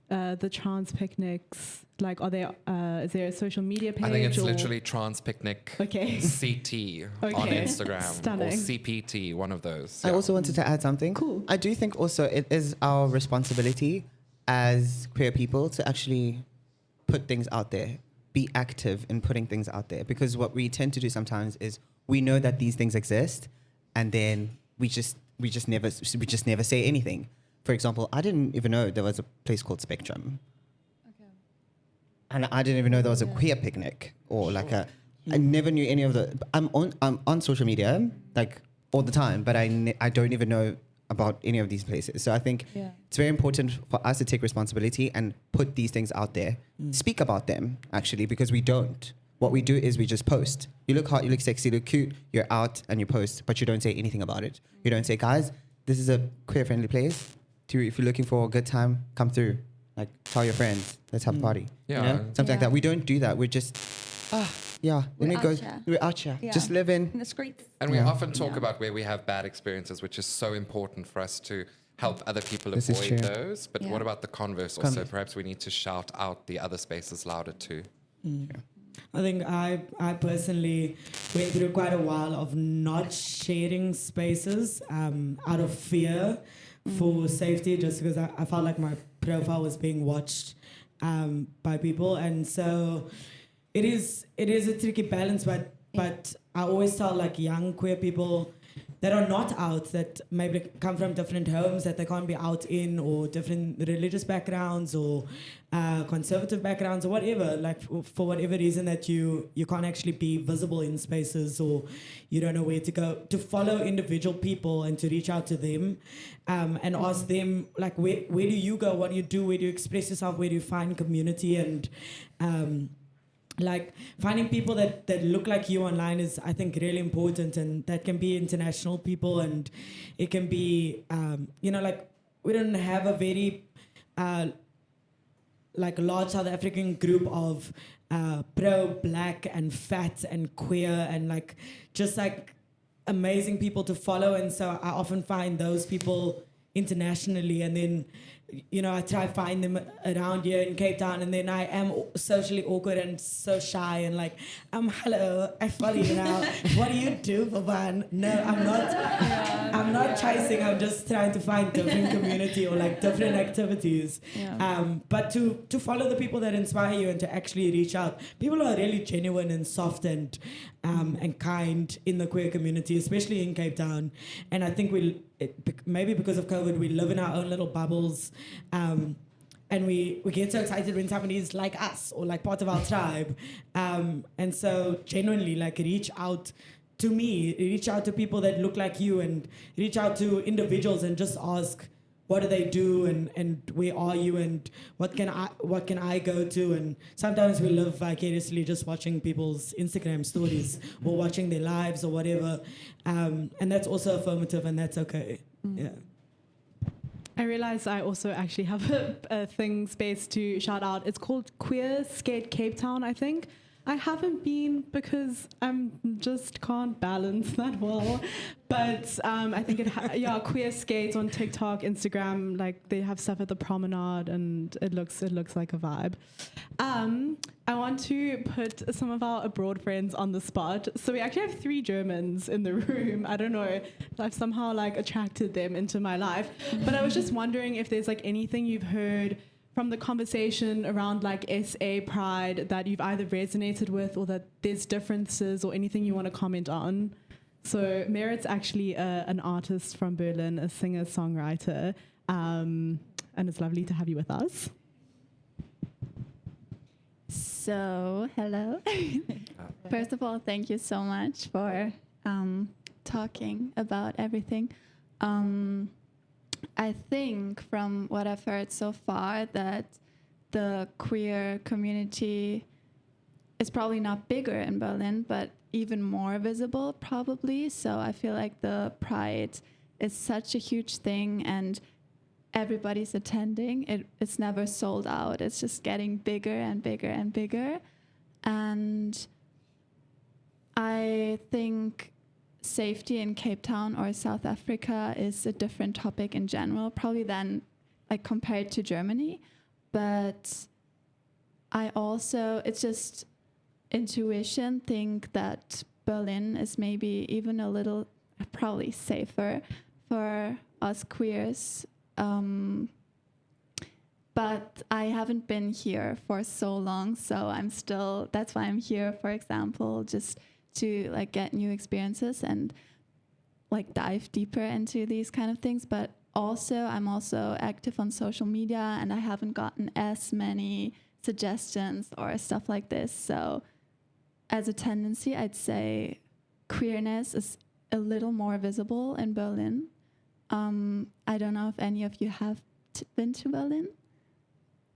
the trans picnics, like, is there a social media page? I think it's literally Trans Picnic Okay. CT on Instagram. Stunning. Or CPT, one of those. I also wanted to add something. Cool. I do think also it is our responsibility as queer people to actually put things out there, be active in putting things out there. Because what we tend to do sometimes is we know that these things exist, and then we just never say anything. For example, I didn't even know there was a place called Spectrum. Okay. And I didn't even know there was a queer picnic or I never knew any of the. I'm on social media, like all the time, but I don't even know about any of these places. So I think it's very important for us to take responsibility and put these things out there, speak about them actually, because we don't. What we do is we just post. You look hot, you look sexy, you look cute, you're out and you post, but you don't say anything about it. You don't say, guys, this is a queer friendly place. If you're looking for a good time, come through. Like, tell your friends, let's have a party. Yeah. You know? Something like that. We don't do that. We're just, we're out here. Yeah. Just living. In the streets. And we often talk about where we have bad experiences, which is so important for us to help other people This is avoid true. those. But what about the converse also? Perhaps we need to shout out the other spaces louder too. I think I personally went through quite a while of not sharing spaces out of fear for safety, just because I felt like my profile was being watched by people. And so it is a tricky balance, but I always tell like young queer people that are not out, that maybe come from different homes that they can't be out in, or different religious backgrounds or conservative backgrounds or whatever, like for whatever reason that you can't actually be visible in spaces, or you don't know where to go, to follow individual people and to reach out to them and ask them like, where do you go, what do you do, where do you express yourself, where do you find community, and like finding people that look like you online is, I think, really important. And that can be international people, and it can be like we don't have a very like large South African group of pro-black and fat and queer and like just like amazing people to follow. And so I often find those people internationally, and then I try to find them around here in Cape Town, and then I am socially awkward and so shy and like, hello, I follow you now. What do you do for fun? No, I'm not. I'm not chasing. I'm just trying to find different community or like different activities. But to follow the people that inspire you and to actually reach out. People are really genuine and soft and kind in the queer community, especially in Cape Town. And I think maybe because of COVID, we live in our own little bubbles. And we get so excited when somebody's like us or like part of our tribe. And so genuinely like reach out to me, reach out to people that look like you, and reach out to individuals and just ask, what do they do, and where are you, and what can I go to? And sometimes we live vicariously just watching people's Instagram stories or watching their lives or whatever. And that's also affirmative, and that's okay. Yeah. I realize I also actually have a space to shout out. It's called Queer Skate Cape Town, I think. I haven't been because I just can't balance that well. But I think Queer Skate on TikTok, Instagram, like they have stuff at the promenade, and it looks like a vibe. I want to put some of our abroad friends on the spot. So we actually have 3 Germans in the room. I don't know if I've somehow like attracted them into my life. But I was just wondering if there's like anything you've heard from the conversation around like SA Pride that you've either resonated with, or that there's differences, or anything you want to comment on. So Merit's actually an artist from Berlin, a singer-songwriter, and it's lovely to have you with us. So, hello. First of all, thank you so much for talking about everything. I think from what I've heard so far that the queer community is probably not bigger in Berlin, but even more visible probably. So I feel like the Pride is such a huge thing, and everybody's attending. It's never sold out. It's just getting bigger and bigger and bigger. And I think safety in Cape Town or South Africa is a different topic in general, probably than like compared to Germany. But I also, it's just intuition, think that Berlin is maybe even a little probably safer for us queers. But I haven't been here for so long, so that's why I'm here, for example, just to like get new experiences and like dive deeper into these kind of things. But also I'm also active on social media, and I haven't gotten as many suggestions or stuff like this. So as a tendency, I'd say queerness is a little more visible in Berlin. I don't know if any of you have been to Berlin.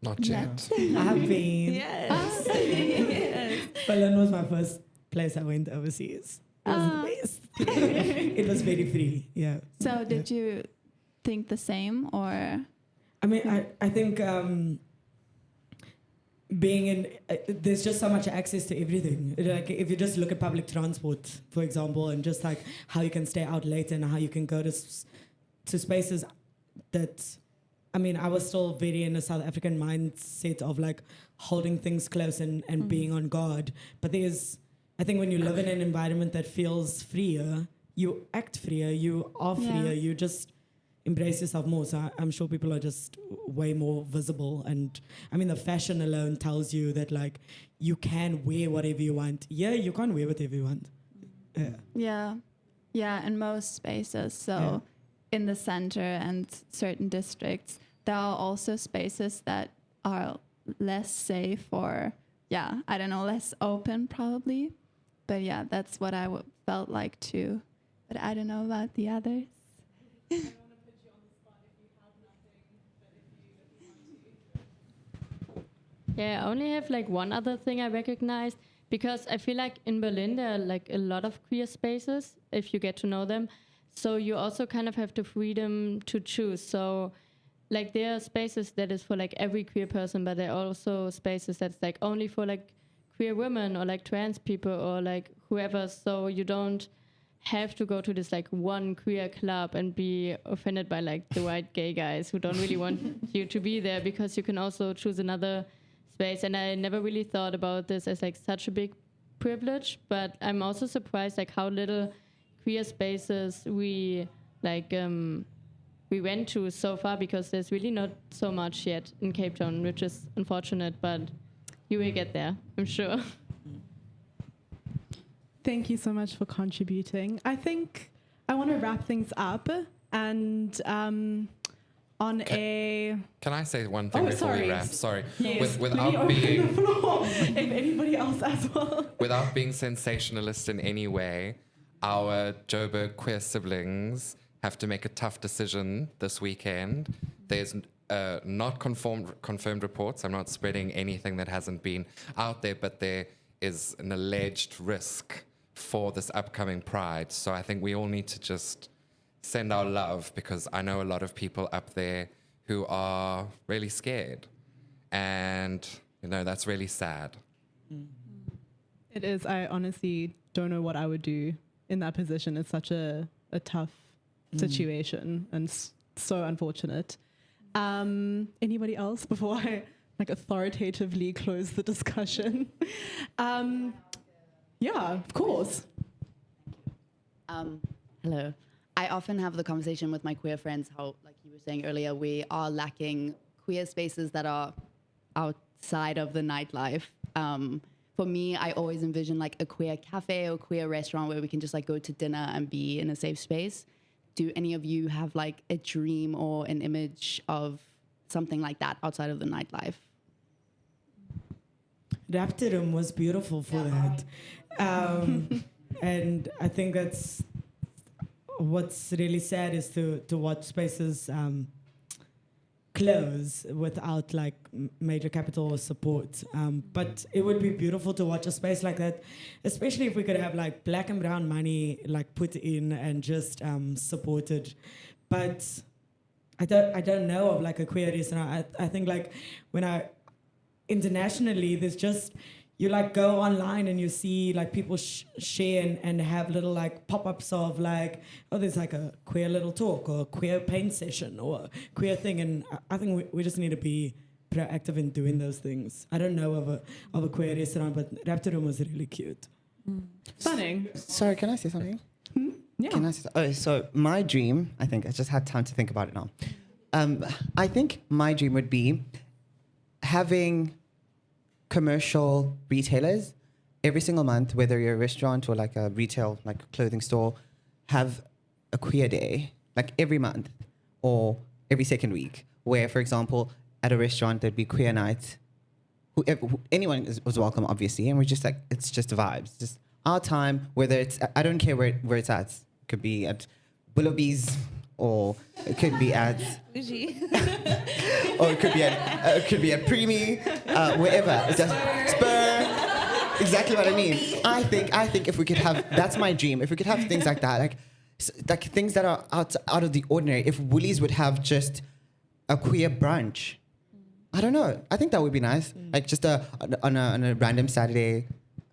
Not yet. I've been. Yes. Berlin was my first place I went overseas. It was the best. It was very free. Yeah. So did you think the same, or? I mean, I think being in, there's just so much access to everything. Like if you just look at public transport, for example, and just like how you can stay out late and how you can go to spaces that, I mean, I was still very in a South African mindset of like holding things close and being on guard. But I think when you live in an environment that feels freer, you act freer, you are freer, you just embrace yourself more. So I'm sure people are just way more visible. And I mean, the fashion alone tells you that like you can wear whatever you want. Yeah, you can't wear whatever you want. Yeah, in most spaces. So in the center and certain districts, there are also spaces that are less safe or, I don't know, less open probably. But yeah, that's what I felt like too. But I don't know about the others. Yeah, I only have like one other thing I recognized, because I feel like in Berlin there are like a lot of queer spaces if you get to know them. So you also kind of have the freedom to choose. So like there are spaces that is for like every queer person, but there are also spaces that's like only for like queer women or like trans people or like whoever. So you don't have to go to this like one queer club and be offended by like the white gay guys who don't really want you to be there, because you can also choose another space. And I never really thought about this as like such a big privilege, but I'm also surprised like how little queer spaces we like we went to so far, because there's really not so much yet in Cape Town, which is unfortunate, but you will get there, I'm sure. Thank you so much for contributing. I think I want to wrap things up and Can I say one thing before we wrap? Sorry. Yes. Without being the floor, if anybody else as well. Without being sensationalist in any way, our Joburg queer siblings have to make a tough decision this weekend. There's not confirmed reports. I'm not spreading anything that hasn't been out there, but there is an alleged risk for this upcoming Pride. So I think we all need to just send our love, because I know a lot of people up there who are really scared. And, you know, that's really sad. It is. I honestly don't know what I would do in that position. It's such a tough situation and so unfortunate. Anybody else before I like authoritatively close the discussion? Yeah, of course. Hello. I often have the conversation with my queer friends how, like you were saying earlier, we are lacking queer spaces that are outside of the nightlife. For me, I always envision like a queer cafe or queer restaurant where we can just like go to dinner and be in a safe space. Do any of you have like a dream or an image of something like that outside of the nightlife? Raptor Room was beautiful for that. And I think that's what's really sad, is to watch spaces close without like major capital support. But it would be beautiful to watch a space like that, especially if we could have like black and brown money like put in and just supported. But I don't know of like a queer restaurant. I think like internationally, there's just, you like go online and you see like people share and have little like pop-ups of like, oh, there's like a queer little talk or a queer paint session or a queer thing. And I think we just need to be proactive in doing those things. I don't know of a queer restaurant, but Raptor Room was really cute. Stunning. Sorry, can I say something? Yeah. Can I say so my dream, I think I just had time to think about it now. I think my dream would be having commercial retailers every single month, whether you're a restaurant or like a retail, like clothing store, have a queer day, like every month or every second week, where, for example, at a restaurant, there'd be queer night. Anyone was welcome, obviously, and we're just like, it's just vibes, just our time, whether it's, I don't care where it's at, could be at Willoughby's, or it could be at, or it could be at Preemie, wherever. It's just Spur. Exactly what I mean. I think if we could have, that's my dream. If we could have things like that, like things that are out of the ordinary. If Woolies would have just a queer brunch, I don't know. I think that would be nice. Like just on a random Saturday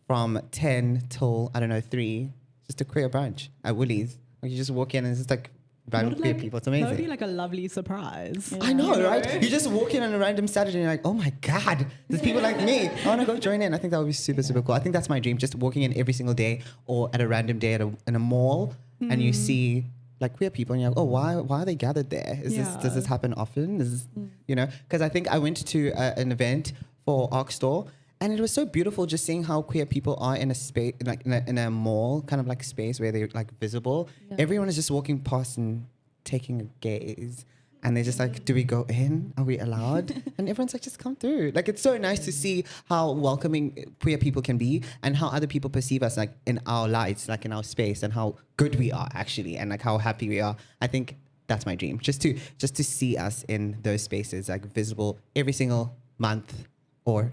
from 10 till, I don't know, 3, just a queer brunch at Woolies. Like you just walk in and it's just like random queer people. It's amazing. That would be like a lovely surprise. I know, right? You just walk in on a random Saturday and you're like, oh my God, there's people like me. I want to go join in. I think that would be super, super cool. I think that's my dream, just walking in every single day or at a random day in a mall and you see like queer people and you're like, oh, why are they gathered there? Does this happen often? You know, because I think I went to an event for Arc Store and it was so beautiful just seeing how queer people are in a space, like in a mall kind of like space where they're like visible. Yeah. Everyone is just walking past and taking a gaze. And they're just like, do we go in? Are we allowed? And everyone's like, just come through. Like, it's so nice to see how welcoming queer people can be and how other people perceive us, like, in our lights, like, in our space, and how good we are, actually, and, like, how happy we are. I think that's my dream, just to see us in those spaces, like, visible every single month or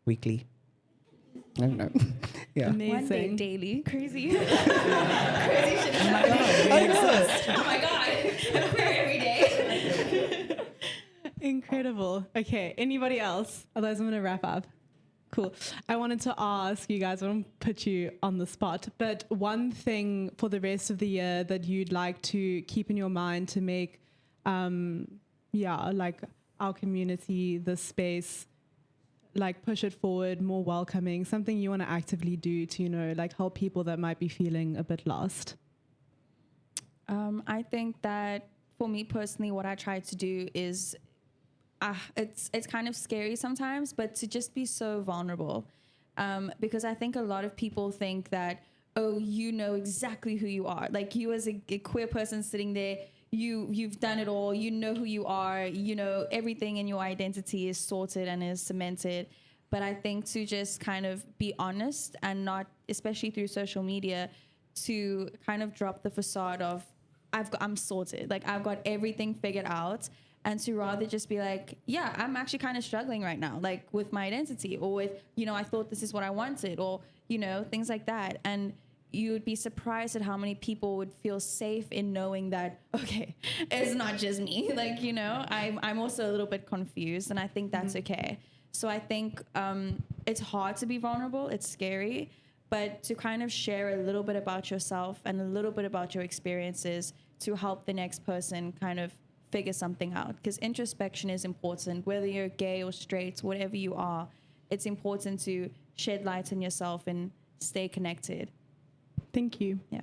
weekly. I don't know. Yeah. Amazing. One day daily. Crazy. Crazy shit. Oh my God. I'm queer every day. Incredible. Okay, anybody else? Otherwise, I'm going to wrap up. Cool. I wanted to ask you guys, I don't put you on the spot, but one thing for the rest of the year that you'd like to keep in your mind to make, like our community, this space, like push it forward, more welcoming, something you want to actively do to, like help people that might be feeling a bit lost? I think that for me personally, what I try to do is, it's kind of scary sometimes, but to just be so vulnerable. Because I think a lot of people think that, oh, you know exactly who you are. Like you as a queer person sitting there, you've done it all. You know who you are. You know, everything in your identity is sorted and is cemented. But I think to just kind of be honest and not, especially through social media, to kind of drop the facade of, I'm sorted. Like I've got everything figured out. And to rather just be like, yeah, I'm actually kind of struggling right now, like with my identity or with, I thought this is what I wanted or, things like that. And you would be surprised at how many people would feel safe in knowing that, okay, it's not just me. Like, I'm also a little bit confused and I think that's okay. So I think it's hard to be vulnerable. It's scary. But to kind of share a little bit about yourself and a little bit about your experiences to help the next person kind of figure something out, because introspection is important. Whether you're gay or straight, whatever you are, it's important to shed light on yourself and stay connected. Thank you. Yeah.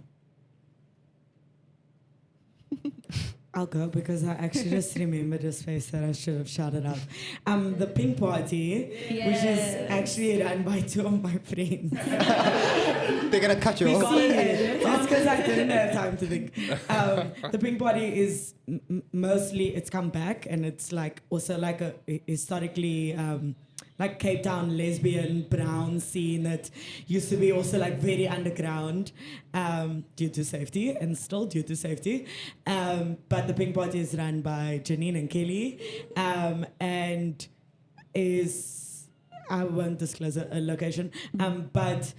I'll go because I actually just remembered a space that I should have shouted out. The Pink Party, which is actually run by 2 of my friends. They're going to cut you off. That's because I didn't have time to think. The Pink Party is mostly, it's come back and it's like also like a historically like Cape Town lesbian brown scene that used to be also like very underground due to safety and still due to safety. But the Pink Party is run by Janine and Kelly and is, I won't disclose a location, but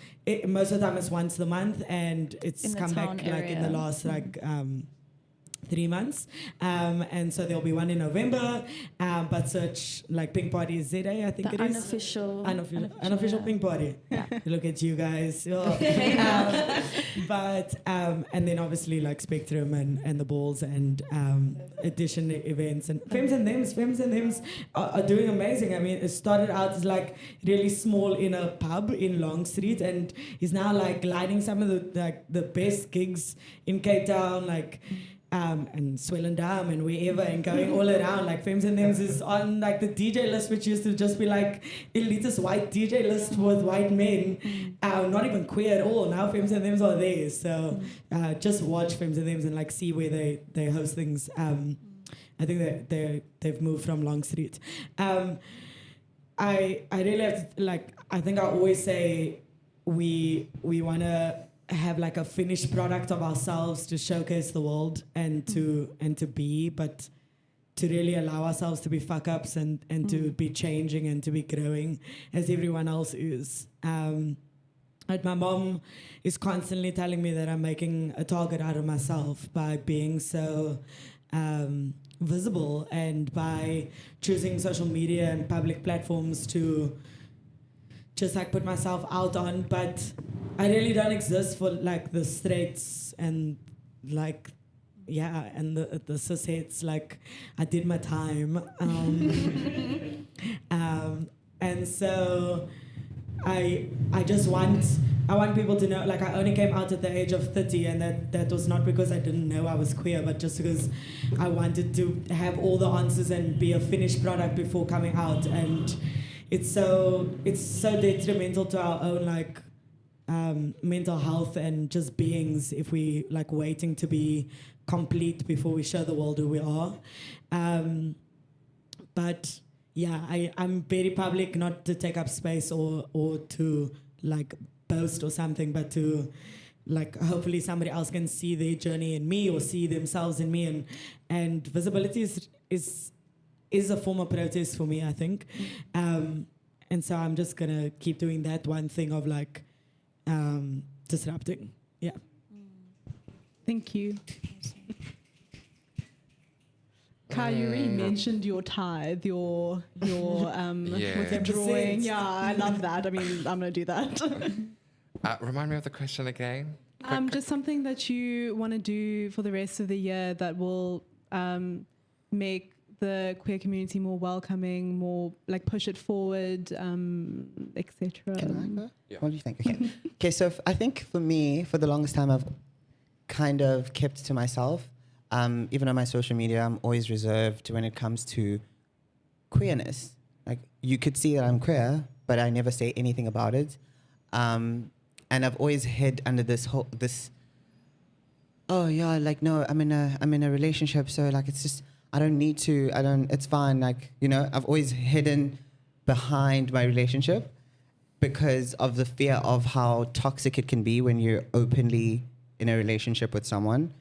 most of the time it's once a month and it's come back like in the last like 3 months, and so there'll be one in November, but search like Pink Party ZA, I think the it is. Unofficial Pink Party. Yeah. Look at you guys. But and then obviously like Spectrum and the balls and edition events and Femmes and Thems are doing amazing. I mean, it started out as like really small in a pub in Long Street and is now like lighting some of the best gigs in Cape Town, like. And Swellendam and wherever and going all around. Like Femmes and Thems is on like the DJ list, which used to just be like elitist white DJ list with white men, not even queer at all. Now Femmes and Thems are there. So just watch Femmes and Thems and like see where they host things. I think that they've moved from Long Street. I really have to, like, I think I always say we want to have like a finished product of ourselves to showcase the world and to be, but to really allow ourselves to be fuck ups and to be changing and to be growing as everyone else is. But my mom is constantly telling me that I'm making a target out of myself by being so visible and by choosing social media and public platforms to just like put myself out on. But I really don't exist for like the straights and like, yeah, and the cisheads. Like, I did my time. And so I want people to know, like, I only came out at the age of 30, and that was not because I didn't know I was queer, but just because I wanted to have all the answers and be a finished product before coming out. And it's so detrimental to our own like mental health and just beings if we like waiting to be complete before we show the world who we are. But yeah, I'm very public, not to take up space or to like boast or something, but to like hopefully somebody else can see their journey in me or see themselves in me, and visibility is a form of protest for me, I think. And so I'm just gonna keep doing that one thing of like disrupting. Yeah. Thank you. Kai, you already mentioned your tithe, your with your drawing. Yeah, I love that. I mean, I'm gonna do that. Remind me of the question again. Just something that you want to do for the rest of the year that will make the queer community more welcoming, more like push it forward, etc. Can I go? Yeah. What do you think? Okay. So I think for me, for the longest time, I've kind of kept to myself. Even on my social media, I'm always reserved when it comes to queerness. Like, you could see that I'm queer, but I never say anything about it. And I've always hid under this, oh yeah, like, no, I'm in a relationship, so like, it's just, it's fine. Like, you know, I've always hidden behind my relationship because of the fear of how toxic it can be when you're openly in a relationship with someone.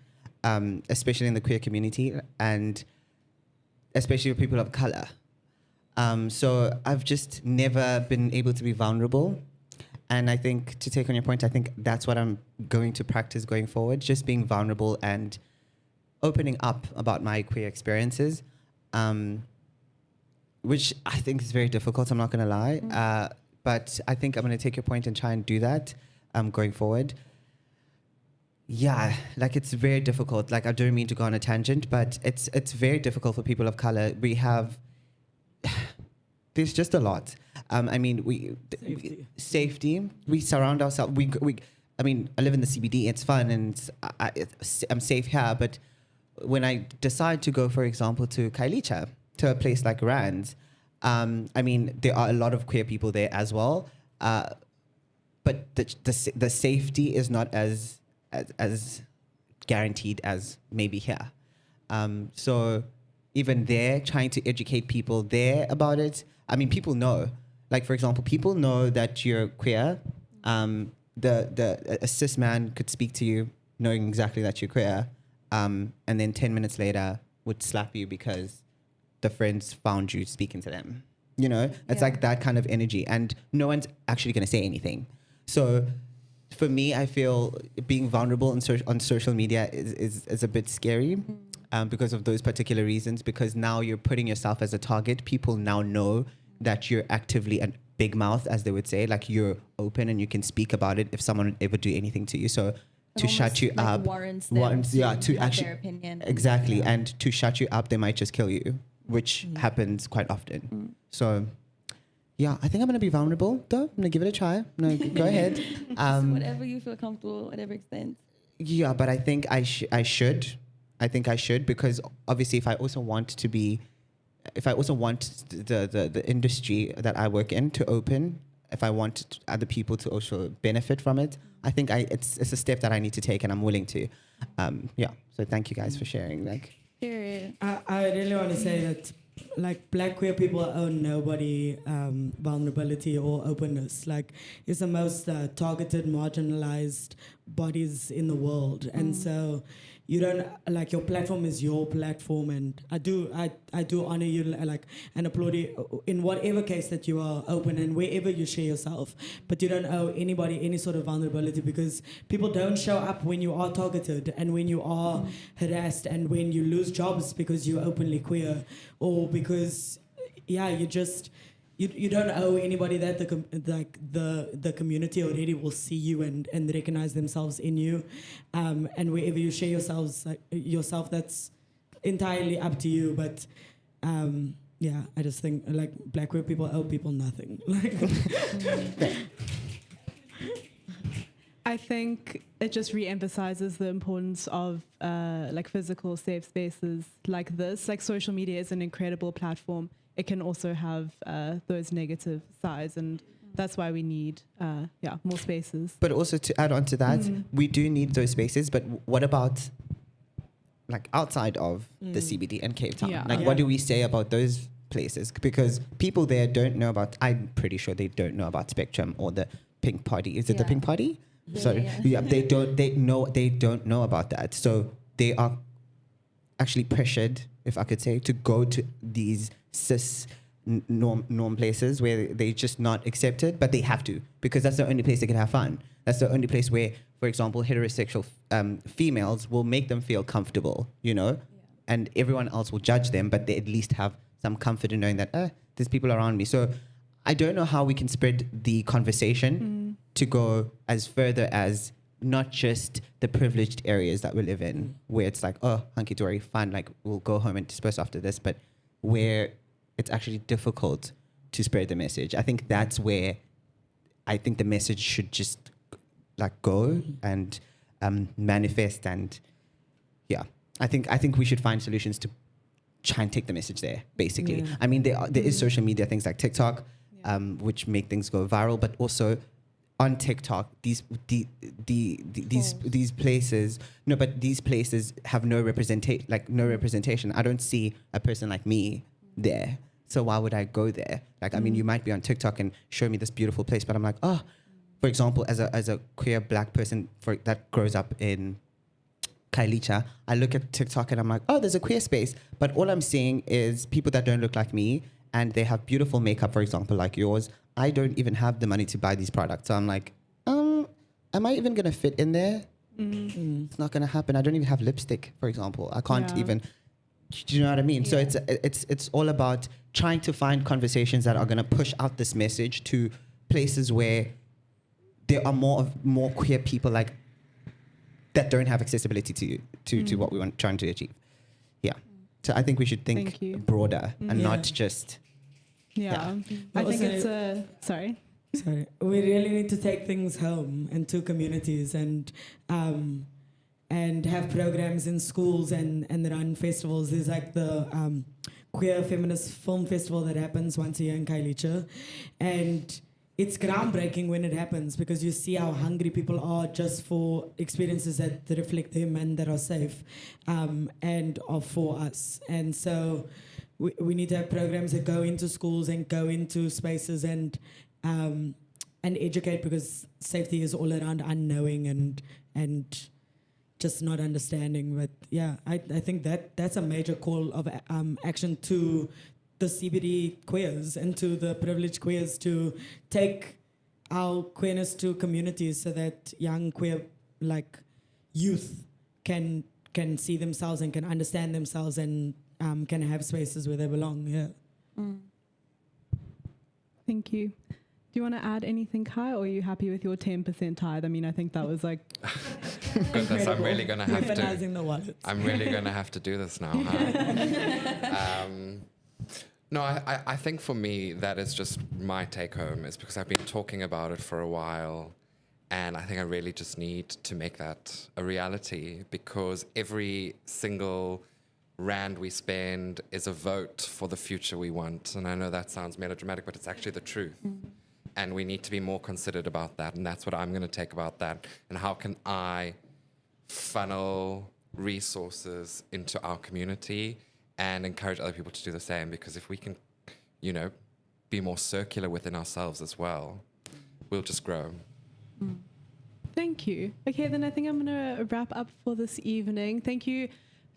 Especially in the queer community and especially with people of color. So I've just never been able to be vulnerable. And I think, to take on your point, I think that's what I'm going to practice going forward, just being vulnerable and opening up about my queer experiences, which I think is very difficult, I'm not going to lie. But I think I'm going to take your point and try and do that going forward. Yeah, like, it's very difficult. Like, I don't mean to go on a tangent, but it's very difficult for people of color. There's just a lot. I mean, safety. We surround ourselves. I mean, I live in the CBD. It's fun and I'm safe here. But when I decide to go, for example, to Kailicha, to a place like Rand, I mean, there are a lot of queer people there as well. But the safety is not as guaranteed as maybe here. So even there, trying to educate people there about it. I mean, people know. Like, for example, people know that you're queer. A cis man could speak to you knowing exactly that you're queer, and then 10 minutes later would slap you because the friends found you speaking to them. You know, it's like that kind of energy, and no one's actually going to say anything. So for me, I feel being vulnerable on social media is a bit scary because of those particular reasons, because now you're putting yourself as a target. People now know that you're actively a big mouth, as they would say, like, you're open and you can speak about it if someone would ever do anything to you. So to shut you like up warrants them to actually their opinion. Exactly. And to shut you up, they might just kill you, which happens quite often. So yeah, I think I'm going to be vulnerable, though. I'm going to give it a try. No, go ahead. Whatever you feel comfortable, whatever extent. Yeah, but I think I should. I think I should, because obviously if I also want the industry that I work in to open, if I want other people to also benefit from it, I think it's a step that I need to take, and I'm willing to. So thank you guys for sharing. Like, period. I really want to say that, like, Black queer people owe nobody vulnerability or openness. Like, it's the most targeted, marginalized, bodies in the world, and so you don't like your platform is your platform, and I do honor you like and applaud you in whatever case that you are open and wherever you share yourself, but you don't owe anybody any sort of vulnerability, because people don't show up when you are targeted and when you are harassed and when you lose jobs because you're openly queer, or because you don't owe anybody that. The community already will see you and recognize themselves in you, and wherever you share yourself, that's entirely up to you. But I just think like Black queer people owe people nothing. I think it just re-emphasizes the importance of like physical safe spaces like this. Like social media is an incredible platform. It can also have those negative sides, and that's why we need more spaces. But also to add on to that, we do need those spaces, but what about like outside of the CBD and Cape Town? Yeah. What do we say about those places? Because people there don't know about, I'm pretty sure they don't know about Spectrum or the Pink Party. Is it the Pink Party? They don't know about that. So they are actually pressured, if I could say, to go to these cis norm places where they're just not accepted, but they have to, because that's the only place they can have fun. That's the only place where, for example, heterosexual females will make them feel comfortable, and everyone else will judge them, but they at least have some comfort in knowing that there's people around me. So I don't know how we can spread the conversation to go as further as not just the privileged areas that we live in, where it's like, oh, hunky-dory, fun, like we'll go home and disperse after this, but where it's actually difficult to spread the message. I think that's where I think the message should just like go and manifest, and I think we should find solutions to try and take the message there, basically. I mean, there is social media, things like TikTok, which make things go viral, but also on TikTok, these places have no representation. I don't see a person like me there. So why would I go there? Like, I mean, you might be on TikTok and show me this beautiful place, but I'm like, for example, as a queer Black person that grows up in Kailicha, I look at TikTok and I'm like, there's a queer space, but all I'm seeing is people that don't look like me, and they have beautiful makeup, for example, like yours. I don't even have the money to buy these products. So I'm like, am I even going to fit in there? It's not going to happen. I don't even have lipstick, for example. I can't even, do you know what I mean? So it's all about trying to find conversations that are going to push out this message to places where there are more queer people like that don't have accessibility to what we want trying to achieve. Yeah. So I think we should think broader and not just... I think it's sorry. We really need to take things home into communities and have programs in schools and run festivals. There's like the Queer Feminist Film Festival that happens once a year in Kailicha, and it's groundbreaking when it happens, because you see how hungry people are just for experiences that reflect them and that are safe and are for us. And so we need to have programs that go into schools and go into spaces and educate, because safety is all around unknowing and just not understanding. But I think that's a major call of action to the CBD queers and to the privileged queers to take our queerness to communities, so that young queer youth can see themselves and can understand themselves and can have spaces where they belong. Thank you. Do you want to add anything, Kai, or are you happy with your 10% tithe? I mean, I think that was like... Goodness, I'm really going to have to... the wallet. I'm really going to have to do this now. Huh? No, I think for me, that is just my take home, is because I've been talking about it for a while, and I think I really just need to make that a reality, because every single rand we spend is a vote for the future we want. And I know that sounds melodramatic, but it's actually the truth. And we need to be more considered about that, and that's what I'm going to take about that. And how can I funnel resources into our community and encourage other people to do the same? Because if we can, be more circular within ourselves as well, we'll just grow. Thank you. Okay, then I think I'm going to wrap up for this evening. Thank you,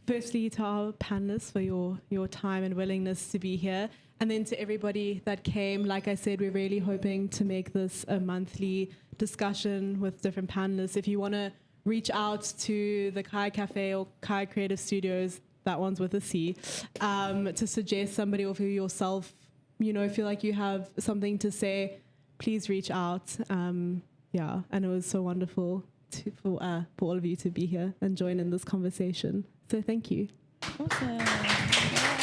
firstly, to our panelists for your time and willingness to be here. And then to everybody that came. Like I said, we're really hoping to make this a monthly discussion with different panelists. If you want to reach out to the CAYA Cafe or CAYA Creative Studios, that one's with a C, to suggest somebody, or if you yourself, feel like you have something to say, please reach out. Yeah, and it was so wonderful for all of you to be here and join in this conversation. So thank you. Awesome.